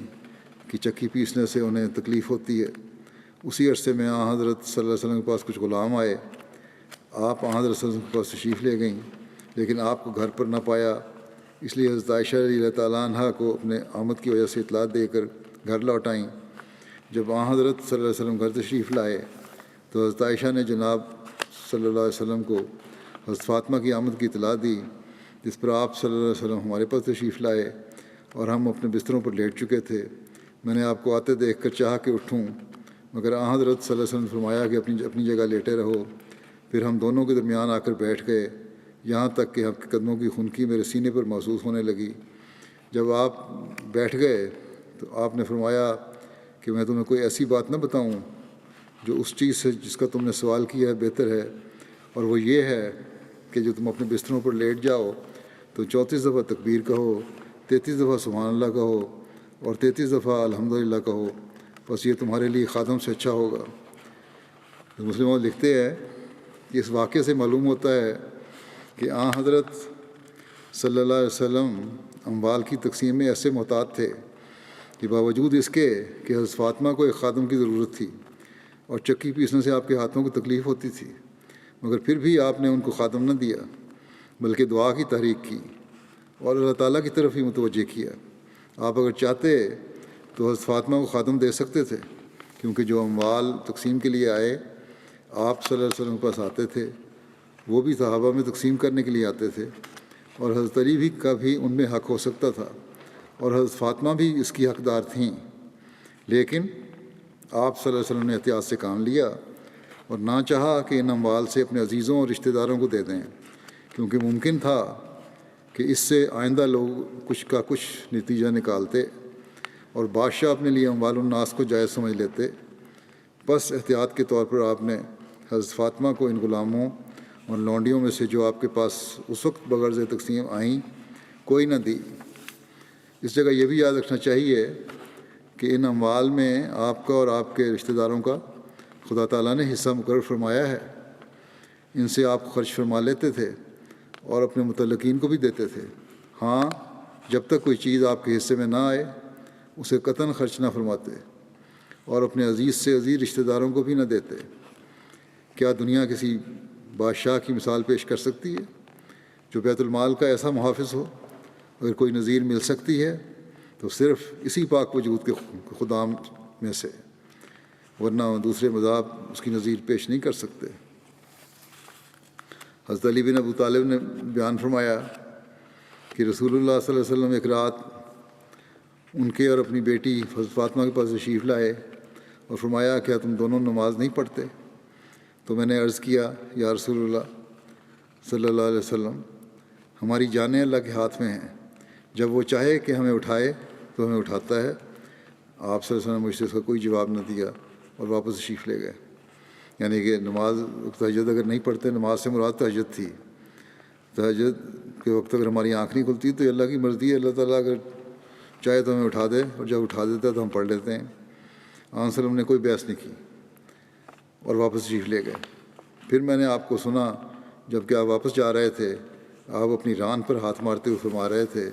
کہ چکی پیسنے سے انہیں تکلیف ہوتی ہے، اسی عرصے میں حضرت صلی اللہ علیہ وسلم کے پاس کچھ غلام آئے، آپ حضرت صلی اللہ علیہ وسلم کے پاس تشریف لے گئیں، لیکن آپ کو گھر پر نہ پایا، اس لیے حضرت عائشہ رضی اللہ تعالیٰ عنہا کو اپنے آمد کی وجہ سے اطلاع دے کر گھر لوٹائیں۔ جب حضرت صلی اللہ علیہ وسلم گھر تشریف لائے تو حضرت عائشہ نے جناب صلی اللہ علیہ وسلم کو حضرت فاطمہ کی آمد کی اطلاع دی، جس پر آپ صلی اللہ علیہ وسلم ہمارے پاس تشریف لائے اور ہم اپنے بستروں پر لیٹ چکے تھے۔ میں نے آپ کو آتے دیکھ کر چاہا کہ اٹھوں، مگر حضرت صلی اللہ علیہ وسلم نے فرمایا کہ اپنی جگہ لیٹے رہو۔ پھر ہم دونوں کے درمیان آ کر بیٹھ گئے، یہاں تک کہ آپ کے قدموں کی خنکی میرے سینے پر محسوس ہونے لگی۔ جب آپ بیٹھ گئے تو آپ نے فرمایا کہ میں تمہیں کوئی ایسی بات نہ بتاؤں جو اس چیز سے جس کا تم نے سوال کیا ہے بہتر ہے، اور وہ یہ ہے کہ جو تم اپنے بستروں پر لیٹ جاؤ تو 34 دفعہ تکبیر کہو، 33 دفعہ سبحان اللہ کہو اور 33 دفعہ الحمدللہ کہو، بس یہ تمہارے لیے خادم سے اچھا ہوگا۔ مسلموں لکھتے ہیں کہ اس واقعے سے معلوم ہوتا ہے کہ حضرت صلی اللہ علیہ وسلم اموال کی تقسیم میں ایسے محتاط تھے کہ باوجود اس کے کہ حضرت فاطمہ کو ایک خادم کی ضرورت تھی اور چکی پیسنے سے آپ کے ہاتھوں کو تکلیف ہوتی تھی، مگر پھر بھی آپ نے ان کو خادم نہ دیا بلکہ دعا کی تحریک کی اور اللہ تعالیٰ کی طرف ہی متوجہ کیا۔ آپ اگر چاہتے تو حضرت فاطمہ کو خادم دے سکتے تھے، کیونکہ جو اموال تقسیم کے لیے آئے آپ صلی اللہ علیہ وسلم کے پاس آتے تھے وہ بھی صحابہ میں تقسیم کرنے کے لیے آتے تھے، اور حضرت علی بھی کا بھی ان میں حق ہو سکتا تھا اور حضرت فاطمہ بھی اس کی حقدار تھیں، لیکن آپ صلی اللہ علیہ وسلم نے احتیاط سے کام لیا اور نہ چاہا کہ ان اموال سے اپنے عزیزوں اور رشتہ داروں کو دے دیں، کیونکہ ممکن تھا کہ اس سے آئندہ لوگ کچھ نتیجہ نکالتے اور بادشاہ اپنے لیے اموال الناس کو جائز سمجھ لیتے۔ بس احتیاط کے طور پر آپ نے حضرت فاطمہ کو ان غلاموں اور لونڈیوں میں سے جو آپ کے پاس اس وقت بغرض تقسیم آئیں کوئی نہ دی۔ اس جگہ یہ بھی یاد رکھنا چاہیے کہ ان اموال میں آپ کا اور آپ کے رشتہ داروں کا خدا تعالیٰ نے حصہ مقرر فرمایا ہے، ان سے آپ خرچ فرما لیتے تھے اور اپنے متعلقین کو بھی دیتے تھے۔ ہاں، جب تک کوئی چیز آپ کے حصے میں نہ آئے اسے قطعاً خرچ نہ فرماتے اور اپنے عزیز سے عزیز رشتہ داروں کو بھی نہ دیتے۔ کیا دنیا کسی بادشاہ کی مثال پیش کر سکتی ہے جو بیت المال کا ایسا محافظ ہو؟ اگر کوئی نظیر مل سکتی ہے تو صرف اسی پاک وجود کے خدا میں سے، ورنہ دوسرے مذاہب اس کی نظیر پیش نہیں کر سکتے۔ حضرت علی بن ابو طالب نے بیان فرمایا کہ رسول اللہ صلی اللہ علیہ وسلم ایک رات ان کے اور اپنی بیٹی حضرت فاطمہ کے پاس تشریف لائے اور فرمایا کیا تم دونوں نماز نہیں پڑھتے؟ تو میں نے عرض کیا یا رسول اللہ صلی اللہ علیہ وسلم، ہماری جانیں اللہ کے ہاتھ میں ہیں، جب وہ چاہے کہ ہمیں اٹھائے تو ہمیں اٹھاتا ہے۔ آپ صلی اللہ علیہ وسلم نے مجھ سے اس کا کوئی جواب نہ دیا اور واپس تشریف لے گئے۔ یعنی کہ نماز تہجد اگر نہیں پڑھتے، نماز سے مراد تہجد تھی، تہجد کے وقت اگر ہماری آنکھ نہیں کھلتی تو اللہ کی مرضی ہے، اللہ تعالیٰ اگر چاہے تو ہمیں اٹھا دے، اور جب اٹھا دیتا ہے تو ہم پڑھ لیتے ہیں۔ آپ صلی اللہ علیہ وسلم نے کوئی بحث نہیں کی اور واپس تشریف لے گئے۔ پھر میں نے آپ کو سنا جب کہ آپ واپس جا رہے تھے، آپ اپنی ران پر ہاتھ مارتے ہوئے فرما رہے تھے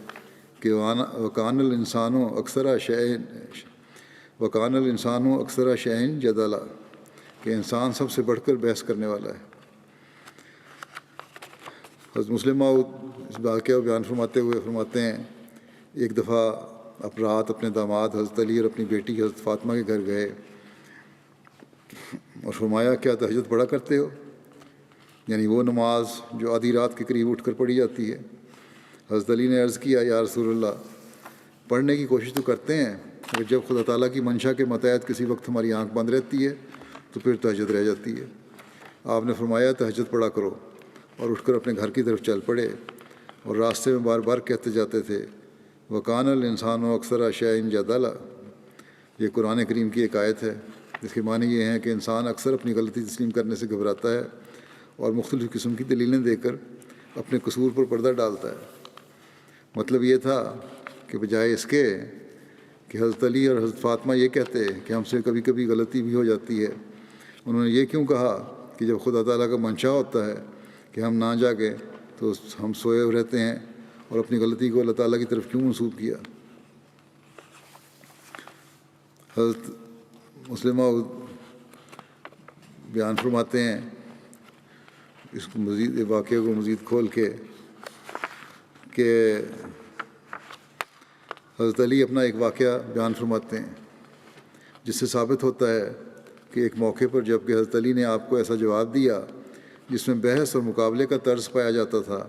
کہ وَكَانَ الْإِنسَانُ أَكْثَرَ شَيْءٍ جَدَلًا، کہ انسان سب سے بڑھ کر بحث کرنے والا ہے۔ حضرت مسلم موعود اس واقعہ کو بیان فرماتے ہوئے فرماتے ہیں ایک دفعہ آپ رات اپنے داماد حضرت علی اور اپنی بیٹی حضرت فاطمہ کے گھر گئے اور فرمایا کیا تہجد پڑھا کرتے ہو؟ یعنی وہ نماز جو آدھی رات کے قریب اٹھ کر پڑھی جاتی ہے۔ حضرت علی نے عرض کیا یا رسول اللہ، پڑھنے کی کوشش تو کرتے ہیں، مگر جب خدا تعالیٰ کی منشا کے متحد کسی وقت ہماری آنکھ بند رہتی ہے تو پھر تہجد رہ جاتی ہے۔ آپ نے فرمایا تہجد پڑھا کرو، اور اٹھ کر اپنے گھر کی طرف چل پڑے اور راستے میں بار بار کہتے جاتے تھے وَكَانَ الْإِنسَانُ أَكْثَرَ شَيْءٍ جَدَلًا۔ یہ قرآن کریم کی ایک آیت ہے جس کے معنی یہ ہیں کہ انسان اکثر اپنی غلطی تسلیم کرنے سے گھبراتا ہے اور مختلف قسم کی دلیلیں دے کر اپنے قصور پر پردہ ڈالتا ہے۔ مطلب یہ تھا کہ بجائے اس کے کہ حضرت علی اور حضرت فاطمہ یہ کہتے کہ ہم سے کبھی کبھی غلطی بھی ہو جاتی ہے، انہوں نے یہ کیوں کہا کہ جب خدا تعالیٰ کا منشا ہوتا ہے کہ ہم نہ جاگیں تو ہم سوئے ہوئے رہتے ہیں اور اپنی غلطی کو اللہ تعالیٰ کی طرف کیوں منسوب کیا؟ حضرت مسلمہ بیان فرماتے ہیں اس کو مزید واقعے کو مزید کھول کے کہ حضرت علی اپنا ایک واقعہ بیان فرماتے ہیں جس سے ثابت ہوتا ہے کہ ایک موقع پر جب کہ حضرت علی نے آپ کو ایسا جواب دیا جس میں بحث اور مقابلے کا طرز پایا جاتا تھا،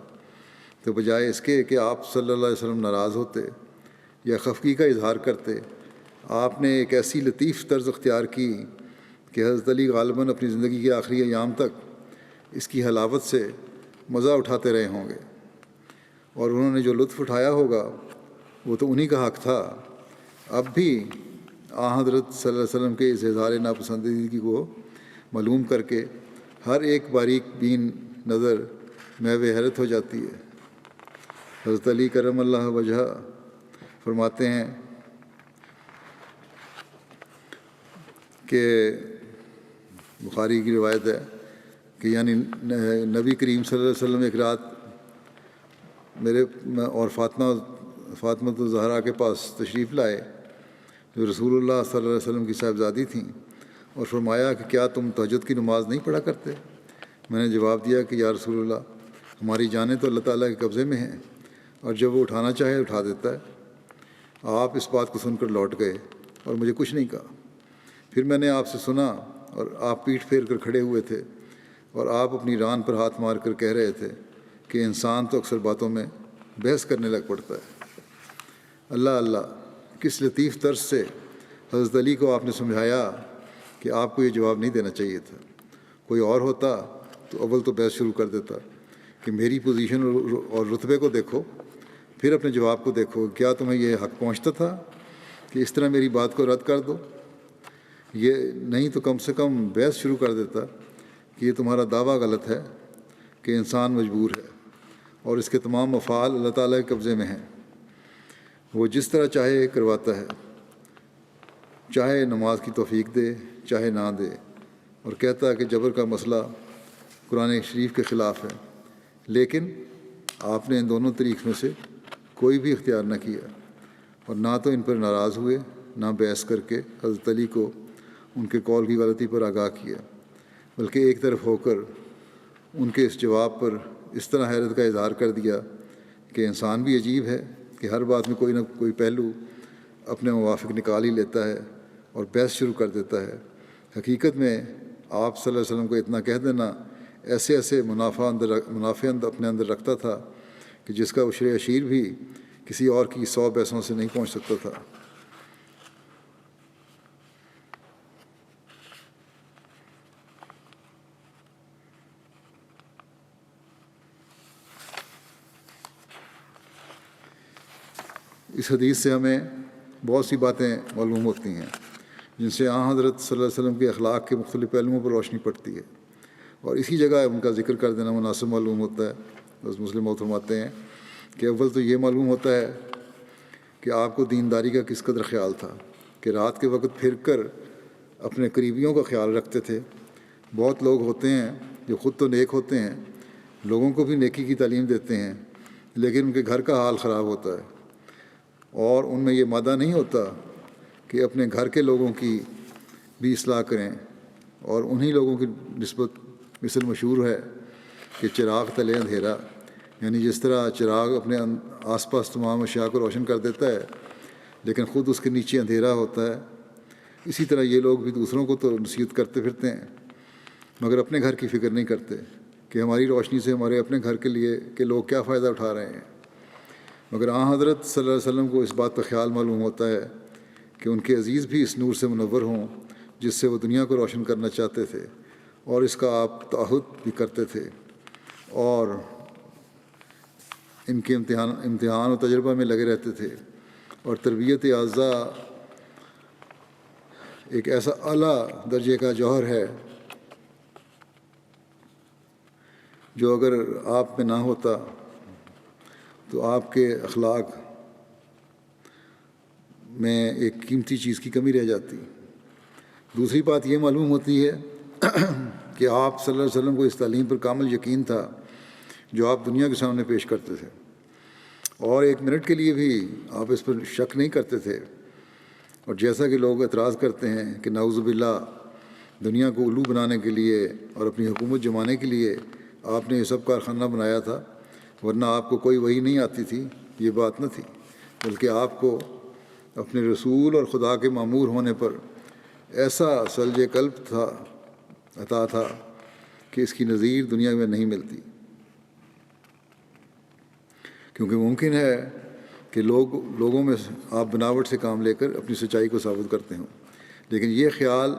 تو بجائے اس کے کہ آپ صلی اللہ علیہ وسلم ناراض ہوتے یا خفگی کا اظہار کرتے، آپ نے ایک ایسی لطیف طرز اختیار کی کہ حضرت علی غالباً اپنی زندگی کے آخری ایام تک اس کی حلاوت سے مزہ اٹھاتے رہے ہوں گے، اور انہوں نے جو لطف اٹھایا ہوگا وہ تو انہی کا حق تھا۔ اب بھی حضرت صلی اللہ علیہ وسلم کے اس اظہار ناپسندیدگی کو معلوم کر کے ہر ایک باریک بین نظر محو حیرت ہو جاتی ہے۔ حضرت علی کرم اللہ وجہ فرماتے ہیں کہ بخاری کی روایت ہے کہ یعنی نبی کریم صلی اللہ علیہ وسلم ایک رات میرے اور فاطمہ الزہرا کے پاس تشریف لائے جو رسول اللہ صلی اللہ علیہ وسلم کی صاحبزادی تھیں، اور فرمایا کہ کیا تم تہجد کی نماز نہیں پڑھا کرتے؟ میں نے جواب دیا کہ یا رسول اللہ، ہماری جانیں تو اللہ تعالیٰ کے قبضے میں ہیں، اور جب وہ اٹھانا چاہے اٹھا دیتا ہے۔ آپ اس بات کو سن کر لوٹ گئے اور مجھے کچھ نہیں کہا۔ پھر میں نے آپ سے سنا اور آپ پیٹھ پھیر کر کھڑے ہوئے تھے اور آپ اپنی ران پر ہاتھ مار کر کہہ رہے تھے کہ انسان تو اکثر باتوں میں بحث کرنے لگ پڑتا ہے۔ اللہ اللہ، کس لطیف طرز سے حضرت علی کو آپ نے سمجھایا کہ آپ کو یہ جواب نہیں دینا چاہیے تھا۔ کوئی اور ہوتا تو اول تو بحث شروع کر دیتا کہ میری پوزیشن اور رتبے کو دیکھو، پھر اپنے جواب کو دیکھو، کیا تمہیں یہ حق پہنچتا تھا کہ اس طرح میری بات کو رد کر دو؟ یہ نہیں تو کم سے کم بحث شروع کر دیتا کہ یہ تمہارا دعویٰ غلط ہے کہ انسان مجبور ہے اور اس کے تمام افعال اللہ تعالیٰ کے قبضے میں ہیں، وہ جس طرح چاہے کرواتا ہے، چاہے نماز کی توفیق دے چاہے نہ دے، اور کہتا ہے کہ جبر کا مسئلہ قرآن شریف کے خلاف ہے۔ لیکن آپ نے ان دونوں طریق میں سے کوئی بھی اختیار نہ کیا، اور نہ تو ان پر ناراض ہوئے نہ بحث کر کے حضرت علی کو ان کے قول کی غلطی پر آگاہ کیا، بلکہ ایک طرف ہو کر ان کے اس جواب پر اس طرح حیرت کا اظہار کر دیا کہ انسان بھی عجیب ہے کہ ہر بات میں کوئی نہ کوئی پہلو اپنے موافق نکال ہی لیتا ہے اور بحث شروع کر دیتا ہے۔ حقیقت میں آپ صلی اللہ علیہ وسلم کو اتنا کہہ دینا ایسے منافع اپنے اندر رکھتا تھا کہ جس کا عشر عشیر بھی کسی اور کی 100 بحثوں سے نہیں پہنچ سکتا تھا۔ اس حدیث سے ہمیں بہت سی باتیں معلوم ہوتی ہیں جن سے حضرت صلی اللہ علیہ وسلم کے اخلاق کے مختلف پہلوؤں پر روشنی پڑتی ہے، اور اسی جگہ ان کا ذکر کر دینا مناسب معلوم ہوتا ہے۔ بس مسلم موت فرماتے ہیں کہ اول تو یہ معلوم ہوتا ہے کہ آپ کو دینداری کا کس قدر خیال تھا کہ رات کے وقت پھر کر اپنے قریبیوں کا خیال رکھتے تھے۔ بہت لوگ ہوتے ہیں جو خود تو نیک ہوتے ہیں، لوگوں کو بھی نیکی کی تعلیم دیتے ہیں، لیکن ان کے گھر کا حال خراب ہوتا ہے، اور ان میں یہ مادہ نہیں ہوتا کہ اپنے گھر کے لوگوں کی بھی اصلاح کریں، اور انہی لوگوں کی نسبت مثل مشہور ہے کہ چراغ تلے اندھیرا، یعنی جس طرح چراغ اپنے آس پاس تمام اشیاء کو روشن کر دیتا ہے لیکن خود اس کے نیچے اندھیرا ہوتا ہے، اسی طرح یہ لوگ بھی دوسروں کو تو نصیحت کرتے پھرتے ہیں مگر اپنے گھر کی فکر نہیں کرتے کہ ہماری روشنی سے ہمارے اپنے گھر کے لیے کہ لوگ کیا فائدہ اٹھا رہے ہیں۔ مگر حضرت صلی اللہ علیہ وسلم کو اس بات کا خیال معلوم ہوتا ہے کہ ان کے عزیز بھی اس نور سے منور ہوں جس سے وہ دنیا کو روشن کرنا چاہتے تھے، اور اس کا آپ تعہد بھی کرتے تھے، اور ان کے امتحان و تجربہ میں لگے رہتے تھے۔ اور تربیت اعضاء ایک ایسا اعلیٰ درجے کا جوہر ہے جو اگر آپ میں نہ ہوتا تو آپ کے اخلاق میں ایک قیمتی چیز کی کمی رہ جاتی۔ دوسری بات یہ معلوم ہوتی ہے کہ آپ صلی اللہ علیہ وسلم کو اس تعلیم پر کامل یقین تھا جو آپ دنیا کے سامنے پیش کرتے تھے، اور ایک منٹ کے لیے بھی آپ اس پر شک نہیں کرتے تھے۔ اور جیسا کہ لوگ اعتراض کرتے ہیں کہ نعوذ باللہ دنیا کو الو بنانے کے لیے اور اپنی حکومت جمانے کے لیے آپ نے یہ سب کارخانہ بنایا تھا، ورنہ آپ کو کوئی وحی نہیں آتی تھی، یہ بات نہ تھی، بلکہ آپ کو اپنے رسول اور خدا کے مامور ہونے پر ایسا سلج قلب عطا تھا کہ اس کی نظیر دنیا میں نہیں ملتی۔ کیونکہ ممکن ہے کہ لوگوں میں آپ بناوٹ سے کام لے کر اپنی سچائی کو ثابت کرتے ہوں، لیکن یہ خیال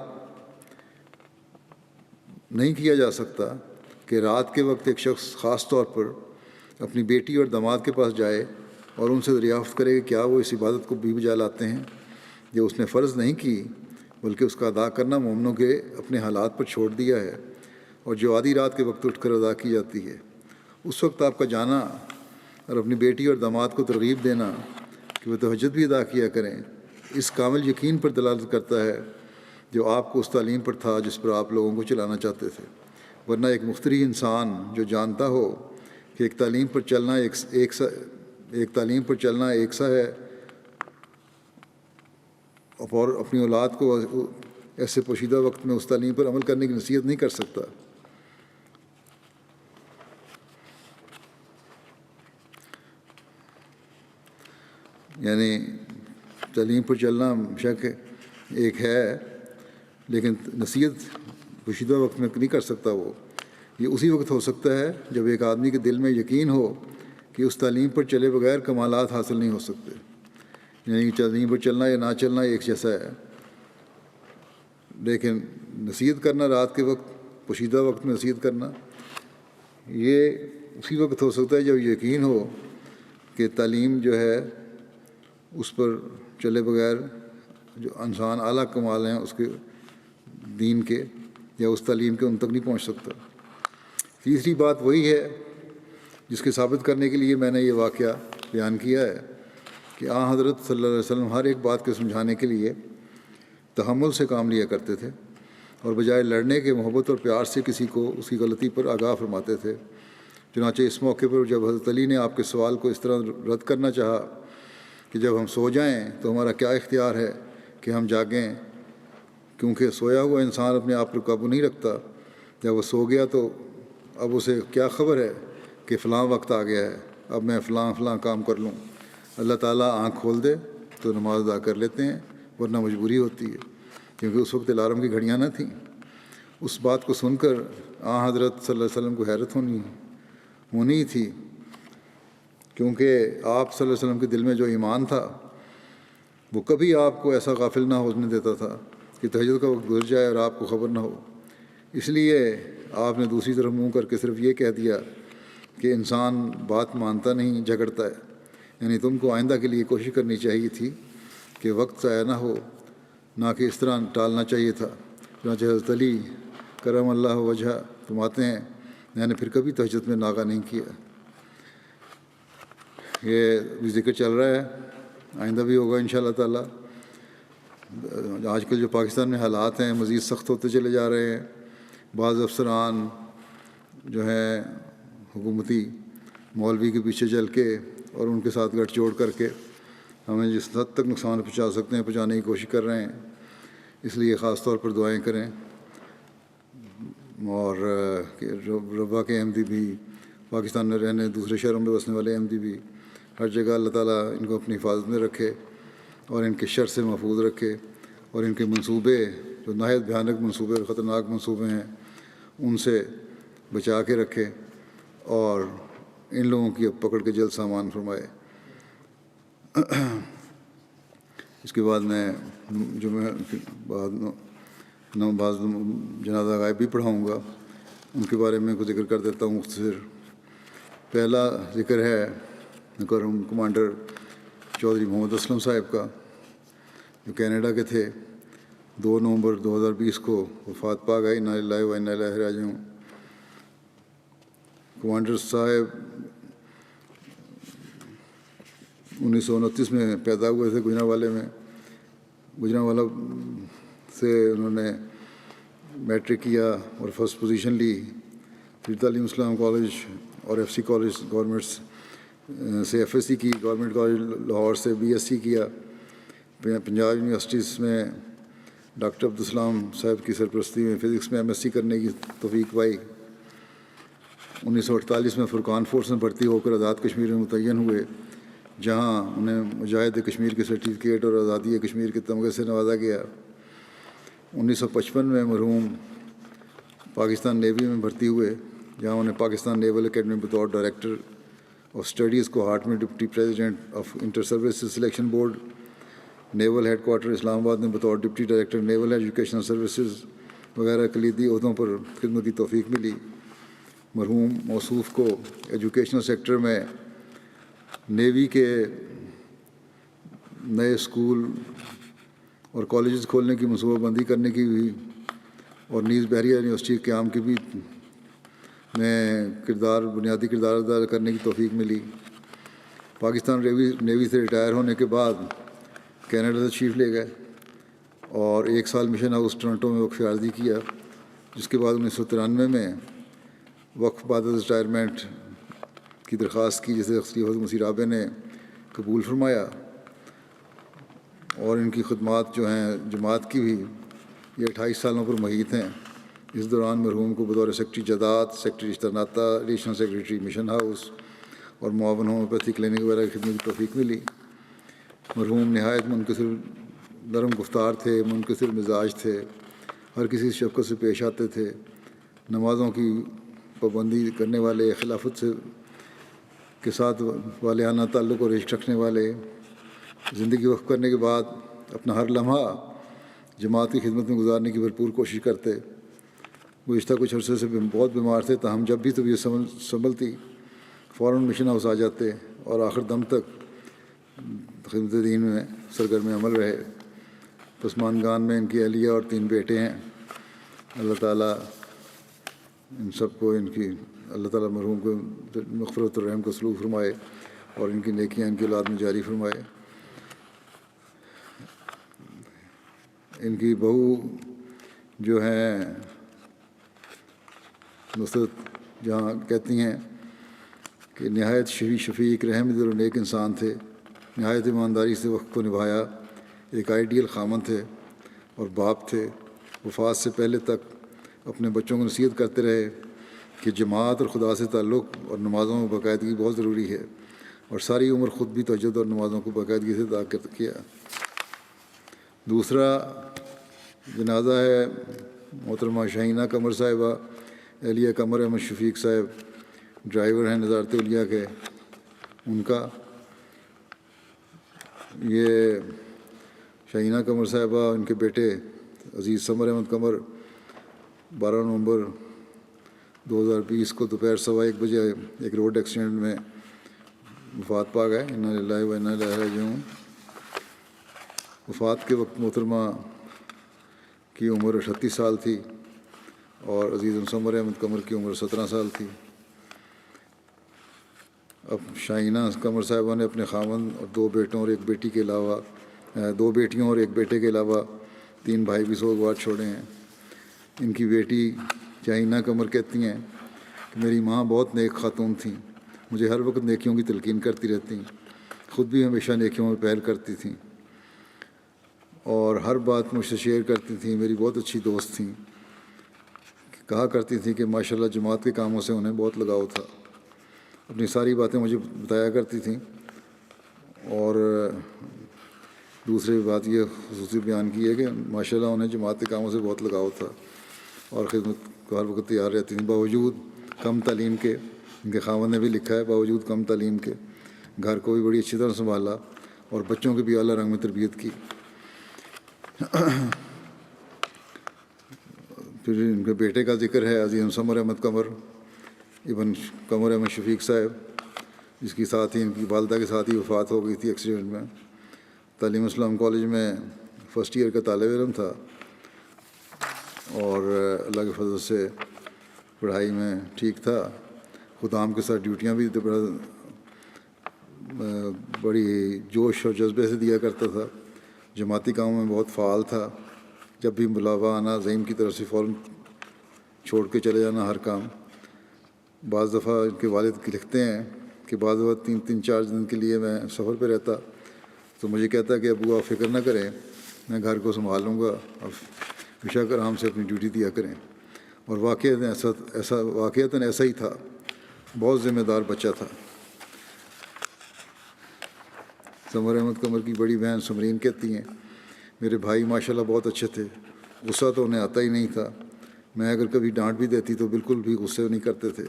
نہیں کیا جا سکتا کہ رات کے وقت ایک شخص خاص طور پر اپنی بیٹی اور داماد کے پاس جائے اور ان سے دریافت کرے کہ کیا وہ اس عبادت کو بھی بجا لاتے ہیں جو اس نے فرض نہیں کی، بلکہ اس کا ادا کرنا مومنوں کے اپنے حالات پر چھوڑ دیا ہے، اور جو آدھی رات کے وقت اٹھ کر ادا کی جاتی ہے۔ اس وقت آپ کا جانا اور اپنی بیٹی اور داماد کو ترغیب دینا کہ وہ تہجد بھی ادا کیا کریں، اس کامل یقین پر دلالت کرتا ہے جو آپ کو اس تعلیم پر تھا جس پر آپ لوگوں کو چلانا چاہتے تھے۔ ورنہ ایک مفتری انسان جو جانتا ہو کہ ایک تعلیم پر چلنا ایک سا ہے، اور اپنی اولاد کو ایسے پوشیدہ وقت میں اس تعلیم پر عمل کرنے کی نصیحت نہیں کر سکتا۔ یعنی تعلیم پر چلنا شک ایک ہے، لیکن نصیحت پوشیدہ وقت میں نہیں کر سکتا۔ وہ یہ اسی وقت ہو سکتا ہے جب ایک آدمی کے دل میں یقین ہو کہ اس تعلیم پر چلے بغیر کمالات حاصل نہیں ہو سکتے۔ یعنی تعلیم پر چلنا یا نہ چلنا ایک جیسا ہے، لیکن نصیحت کرنا رات کے وقت، پوشیدہ وقت میں نصیحت کرنا، یہ اسی وقت ہو سکتا ہے جب یقین ہو کہ تعلیم جو ہے اس پر چلے بغیر جو انسان اعلیٰ کمال ہیں اس کے دین کے یا اس تعلیم کے ان تک نہیں پہنچ سکتا۔ تیسری بات وہی ہے جس کے ثابت کرنے کے لیے میں نے یہ واقعہ بیان کیا ہے کہ حضرت صلی اللہ علیہ وسلم ہر ایک بات کے سمجھانے کے لیے تحمل سے کام لیا کرتے تھے، اور بجائے لڑنے کے محبت اور پیار سے کسی کو اس کی غلطی پر آگاہ فرماتے تھے۔ چنانچہ اس موقع پر جب حضرت علی نے آپ کے سوال کو اس طرح رد کرنا چاہا کہ جب ہم سو جائیں تو ہمارا کیا اختیار ہے کہ ہم جاگیں، کیونکہ سویا ہوا انسان اپنے آپ پر قابو نہیں رکھتا، جب وہ سو گیا تو اب اسے کیا خبر ہے کہ فلاں وقت آ گیا ہے، اب میں فلاں کام کر لوں۔ اللہ تعالیٰ آنکھ کھول دے تو نماز ادا کر لیتے ہیں، ورنہ مجبوری ہوتی ہے، کیونکہ اس وقت الارم کی گھڑیاں نہ تھیں۔ اس بات کو سن کر حضرت صلی اللہ علیہ وسلم کو حیرت ہونی تھی، کیونکہ آپ صلی اللہ علیہ وسلم کے دل میں جو ایمان تھا وہ کبھی آپ کو ایسا غافل نہ ہونے دیتا تھا کہ تہجد کا وقت گزر جائے اور آپ کو خبر نہ ہو۔ اس لیے آپ نے دوسری طرف منہ کر کے صرف یہ کہہ دیا کہ انسان بات مانتا نہیں، جھگڑتا ہے، یعنی تم کو آئندہ کے لیے کوشش کرنی چاہیے تھی کہ وقت ضائع نہ ہو، نہ کہ اس طرح ٹالنا چاہیے تھا۔ چنانچہ حضرت علی کرم اللہ وجہ فرماتے ہیں میں نے پھر کبھی تہجد میں ناغہ نہیں کیا۔ یہ بھی ذکر چل رہا ہے، آئندہ بھی ہوگا انشاءاللہ تعالیٰ۔ آج کل جو پاکستان میں حالات ہیں مزید سخت ہوتے چلے جا رہے ہیں۔ بعض افسران جو ہیں حکومتی مولوی کے پیچھے چل کے اور ان کے ساتھ گٹھ جوڑ کر کے ہمیں جس حد تک نقصان پہنچا سکتے ہیں پہنچانے کی کوشش کر رہے ہیں۔ اس لیے خاص طور پر دعائیں کریں، اور ربا کے احمدی بھی، پاکستان میں رہنے دوسرے شہروں میں بسنے والے احمدی بھی، ہر جگہ اللہ تعالیٰ ان کو اپنی حفاظت میں رکھے اور ان کے شر سے محفوظ رکھے، اور ان کے منصوبے جو نہایت بھیانک منصوبے اور خطرناک منصوبے ہیں ان سے بچا کے رکھے، اور ان لوگوں کی اب پکڑ کے جلد سامان فرمائے۔ اس کے بعد میں بعض جنازہ غائب بھی پڑھاؤں گا، ان کے بارے میں کچھ ذکر کر دیتا ہوں مختصر۔ پہلا ذکر ہے کمانڈر چودھری محمد اسلم صاحب کا، جو کینیڈا کے تھے۔ 2 نومبر 2020 کو وفات پا گئے، انا للہ و انا الیہ راجعون۔ کمانڈر صاحب 1929 میں پیدا ہوئے تھے گجرانوالے میں۔ گجرانوالہ سے انہوں نے میٹرک کیا اور فرسٹ پوزیشن لی۔ پھر تعلیم اسلام کالج اور ایف سی کالج گورنمنٹس سے ایف ایس سی کی، گورنمنٹ کالج لاہور سے بی ایس سی کیا. پنجاب یونیورسٹیز میں ڈاکٹر عبدالسلام صاحب کی سرپرستی میں فزکس میں ایم ایس سی کرنے کی توفیق پائی. 1948 میں فرقان فورس میں بھرتی ہو کر آزاد کشمیر میں متعین ہوئے، جہاں انہیں مجاہد کشمیر کے سرٹیفکیٹ اور آزادی کشمیر کے تمغے سے نوازا گیا. 1955 میں مرحوم پاکستان نیوی میں بھرتی ہوئے، جہاں انہیں پاکستان نیول اکیڈمی بطور ڈائریکٹر آف اسٹڈیز کوہارٹ میں deputy president of inter services selection board, naval head quarter Islamabad میں بطور deputy director naval educational services وغیرہ کلیدی عہدوں پر خدمت کی توفیق ملی. مرحوم موصوف کو ایجوکیشنل سیکٹر میں نیوی کے نئے اسکول اور کالجز کھولنے کی منصوبہ بندی کرنے کی بھی اور نیز بحریہ یونیورسٹی کے قیام کی بھی میں بنیادی کردار ادا کرنے کی توفیق ملی. پاکستان نیوی سے ریٹائر ہونے کے بعد کینیڈا سے تشریف لے گئے اور 1 سال مشن ہاؤس ٹورنٹو میں وقف عارضی کیا، جس کے بعد 1993 میں وقف بعد ریٹائرمنٹ کی درخواست کی، جسے خلیفۃ مسیح رابع نے قبول فرمایا. اور ان کی خدمات جو ہیں جماعت کی بھی یہ 28 سالوں پر محیط ہیں. اس دوران مرحوم کو بطور سیکرٹری جداد، سیکرٹری رشتہ ناطہ، ایڈیشنل سیکرٹری مشن ہاؤس اور معاون ہومیوپیتھی کلینک وغیرہ کی خدمت کی توفیق ملی. مرحوم نہایت منکسر نرم گفتار تھے، منکسر مزاج تھے، ہر کسی شفقت سے پیش آتے تھے، نمازوں کی پابندی کرنے والے، خلافت سے کے ساتھ والہانہ تعلق اور عشق رکھنے والے، زندگی وقف کرنے کے بعد اپنا ہر لمحہ جماعت کی خدمت میں گزارنے کی بھرپور کوشش کرتے. گزشتہ کچھ عرصے سے بہت بیمار تھے، تاہم جب بھی طبیعت سنبھلتی فوراً مشن ہاؤس آ جاتے اور آخر دم تک خدمت دین میں سرگرم عمل رہے. پسمانگان میں ان کی اہلیہ اور 3 بیٹے ہیں. اللہ تعالیٰ ان سب کو اللہ تعالیٰ مرحوم کو مغفرت الرحم کو سلوک فرمائے اور ان کی نیکیاں ان کی اولاد میں جاری فرمائے. ان کی بہو جو ہیں نصرت جہاں کہتی ہیں کہ نہایت شفیق رحم دل و نیک انسان تھے، نہایت ایمانداری سے وقت کو نبھایا، ایک آئیڈیل خامن تھے اور باپ تھے. وفات سے پہلے تک اپنے بچوں کو نصیحت کرتے رہے کہ جماعت اور خدا سے تعلق اور نمازوں میں باقاعدگی بہت ضروری ہے، اور ساری عمر خود بھی تہجد اور نمازوں کو باقاعدگی سے ادا کیا. دوسرا جنازہ ہے محترمہ شہینہ قمر صاحبہ، اہلیہ قمر احمد شفیق صاحب، ڈرائیور ہیں نظارت اولیاء کے. ان کا یہ شہینہ قمر صاحبہ، ان کے بیٹے عزیز ثمر احمد قمر 12 نومبر 2020 کو دوپہر 1:15 بجے ایک روڈ ایکسیڈنٹ میں وفات پا گئے. انا للہ و انا الیہ راجعون. وفات کے وقت محترمہ کی عمر 38 سال تھی اور عزیز ثمر احمد قمر کی عمر 17 سال تھی. اب شاہینہ قمر صاحبہ نے اپنے خاوند اور 2 بیٹوں اور 1 بیٹی کے علاوہ 2 بیٹیوں اور 1 بیٹے کے علاوہ 3 بھائی بھی سوگوار چھوڑے ہیں. ان کی بیٹی شاہینہ قمر کہتی ہیں کہ میری ماں بہت نیک خاتون تھیں، مجھے ہر وقت نیکیوں کی تلقین کرتی رہتیں، خود بھی ہمیشہ نیکیوں میں پہل کرتی تھیں اور ہر بات مجھ سے شیئر کرتی تھیں. میری بہت اچھی دوست تھیں. کہا کرتی تھیں کہ ماشاءاللہ جماعت کے کاموں سے انہیں بہت لگاؤ تھا. اپنی ساری باتیں مجھے بتایا کرتی تھیں. اور دوسری بات یہ خصوصی بیان کی ہے کہ ماشاءاللہ انہیں جماعت کے کاموں سے بہت لگاؤ تھا اور خدمت کو ہر وقت تیار رہتی تھیں. باوجود کم تعلیم کے، ان کے خاوند نے بھی لکھا ہے، باوجود کم تعلیم کے گھر کو بھی بڑی اچھی طرح سنبھالا اور بچوں کی بھی اعلیٰ رنگ میں تربیت کی. پھر ان کے بیٹے کا ذکر ہے، عزیز ثمر احمد قمر ابن قمر احمد شفیق صاحب، جس کی ساتھ ہی ان کی والدہ کے ساتھ ہی وفات ہو گئی تھی ایکسیڈنٹ میں. تعلیم اسلام کالج میں فرسٹ ایئر کا طالب علم تھا اور اللہ کے فضل سے پڑھائی میں ٹھیک تھا. خدام کے ساتھ ڈیوٹیاں بھی بڑی جوش اور جذبے سے دیا کرتا تھا. جماعتی کاموں میں بہت فعال تھا. جب بھی بلاوا آنا، زعیم کی طرف سے فوراً چھوڑ کے چلے جانا ہر کام. بعض دفعہ ان کے والد لکھتے ہیں کہ بعض وقت 3-4 دن کے لیے میں سفر پہ رہتا تو مجھے کہتا کہ ابو آپ فکر نہ کریں، میں گھر کو سنبھال لوں گا، اب بے شک آرام سے اپنی ڈیوٹی دیا کریں. اور واقعتاً ایسا ہی تھا، بہت ذمہ دار بچہ تھا. سمر احمد قمر کی بڑی بہن سمرین کہتی ہیں میرے بھائی ماشاءاللہ بہت اچھے تھے، غصہ تو انہیں آتا ہی نہیں تھا. میں اگر کبھی ڈانٹ بھی دیتی تو بالکل بھی غصے نہیں کرتے تھے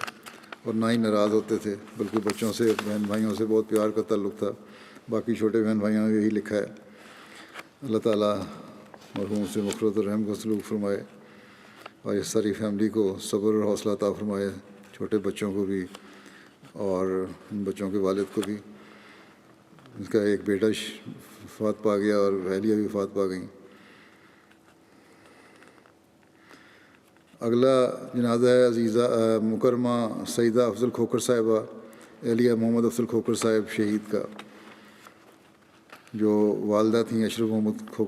اور نہ ہی ناراض ہوتے تھے، بلکہ بچوں سے بہن بھائیوں سے بہت پیار کا تعلق تھا. باقی چھوٹے بہن بھائیوں نے یہی لکھا ہے. اللہ تعالیٰ مرحوم سے مغفرت اور رحم کا سلوک فرمائے اور اس ساری فیملی کو صبر اور حوصلہ عطا فرمائے، چھوٹے بچوں کو بھی اور ان بچوں کے والد کو بھی. اس کا ایک بیٹا وفات پا گیا اور اہلیہ بھی وفات پا گئیں. اگلا جنازہ ہے عزیزہ مکرمہ سیدہ افضل کھوکھر صاحبہ اہلیہ محمد افضل کھوکھر صاحب شہید کا، جو والدہ تھیں اشرف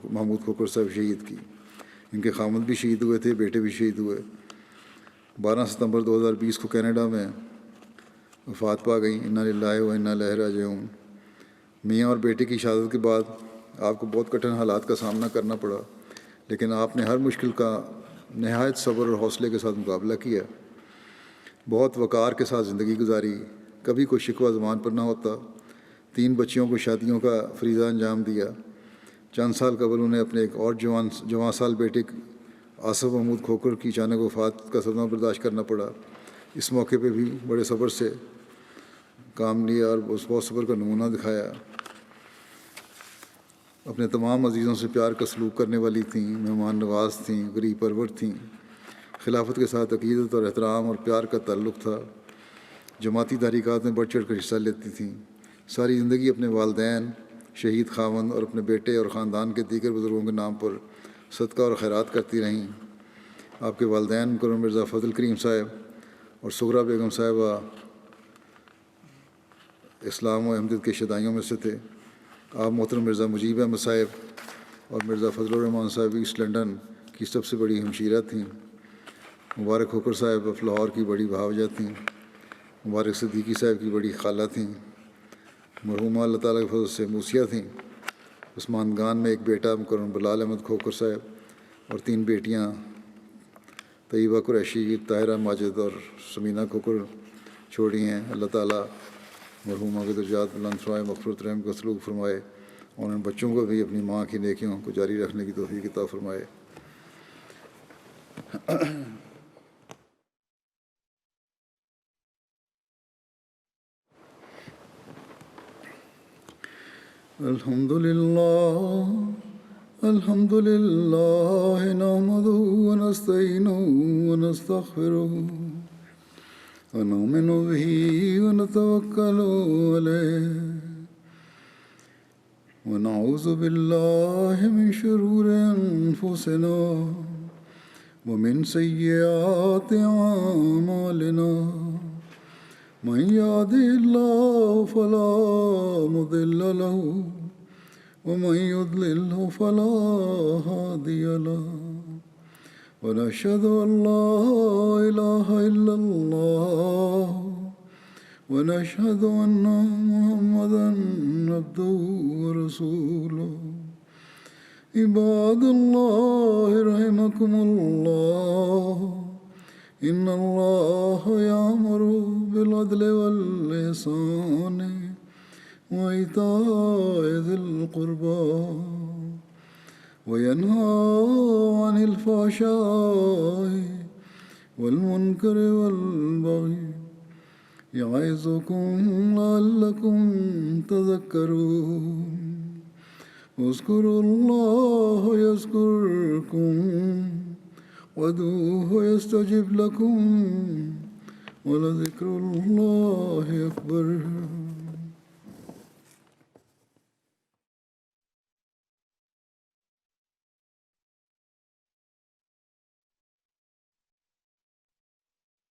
محمود کھوکھر صاحب شہید کی. ان کے خامد بھی شہید ہوئے تھے، بیٹے بھی شہید ہوئے. 12 ستمبر 2020 کو کینیڈا میں وفات پا گئیں. انا للہ و انا الیہ راجعون. میاں اور بیٹے کی شہادت کے بعد آپ کو بہت کٹھن حالات کا سامنا کرنا پڑا، لیکن آپ نے ہر مشکل کا نہایت صبر اور حوصلے کے ساتھ مقابلہ کیا، بہت وقار کے ساتھ زندگی گزاری، کبھی کوئی شکوہ زبان پر نہ ہوتا. 3 بچیوں کو شادیوں کا فریضہ انجام دیا. چند سال قبل انہیں اپنے ایک اور جوان سال بیٹے آصف محمود کھوکھر کی اچانک وفات کا صدمہ برداشت کرنا پڑا. اس موقع پہ بھی بڑے صبر سے کام لیا اور بہت صبر کا نمونہ دکھایا. اپنے تمام عزیزوں سے پیار کا سلوک کرنے والی تھیں، مہمان نواز تھیں، غریب پرور تھیں. خلافت کے ساتھ عقیدت اور احترام اور پیار کا تعلق تھا. جماعتی تحریکات میں بڑھ چڑھ کر حصہ لیتی تھیں. ساری زندگی اپنے والدین، شہید خاوند اور اپنے بیٹے اور خاندان کے دیگر بزرگوں کے نام پر صدقہ اور خیرات کرتی رہیں. آپ کے والدین مکرم مرزا فضل کریم صاحب اور سغرا بیگم صاحبہ اسلام و احمدیت کے شدائیوں میں سے تھے. آپ محترم مرزا مجیب احمد صاحب اور مرزا فضل الرحمان صاحب ایسٹ لنڈن کی سب سے بڑی ہمشیرہ تھیں. مبارک کھوکھر صاحب لاہور کی بڑی بھاوجہ تھیں. مبارک صدیقی صاحب کی بڑی خالہ تھیں. مرحومہ اللہ تعالیٰ کے فضل سے موسیہ تھیں. عثمان گان میں ایک بیٹا مکرم بلال احمد کھوکھر صاحب اور 3 بیٹیاں طیبہ قریشی، طاہرہ ماجد اور سمینہ کھوکھر چھوڑی ہیں. اللہ تعالیٰ مرحومہ کے درجات بلند فرمائے، مغفرت رحم کا سلوک فرمائے اور ان بچوں کو بھی اپنی ماں کی نیکیوں کو جاری رکھنے کی توفیق عطا فرمائے. الحمد للہ نحمدہ ونستعینہ ونستغفرہ ونؤمن بہ ونتوکل علیہ ونعوذ باللہ من شرور انفسنا ومن سیئات اعمالنا من يهده الله فلا مضل له ومن يضلله فلا هادي له ونشهد أن لا إله إلا الله ونشهد أن محمدا عبده ورسوله. عباد الله رحمكم الله، إن الله يأمر بالعدل والإحسان وإيتاء ذي القربى وينهى عن الفحشاء والمنكر والبغي يعظكم لعلكم تذكرون. اذكروا الله يذكركم وادعوه يستجب لكم ولذكر الله أكبر.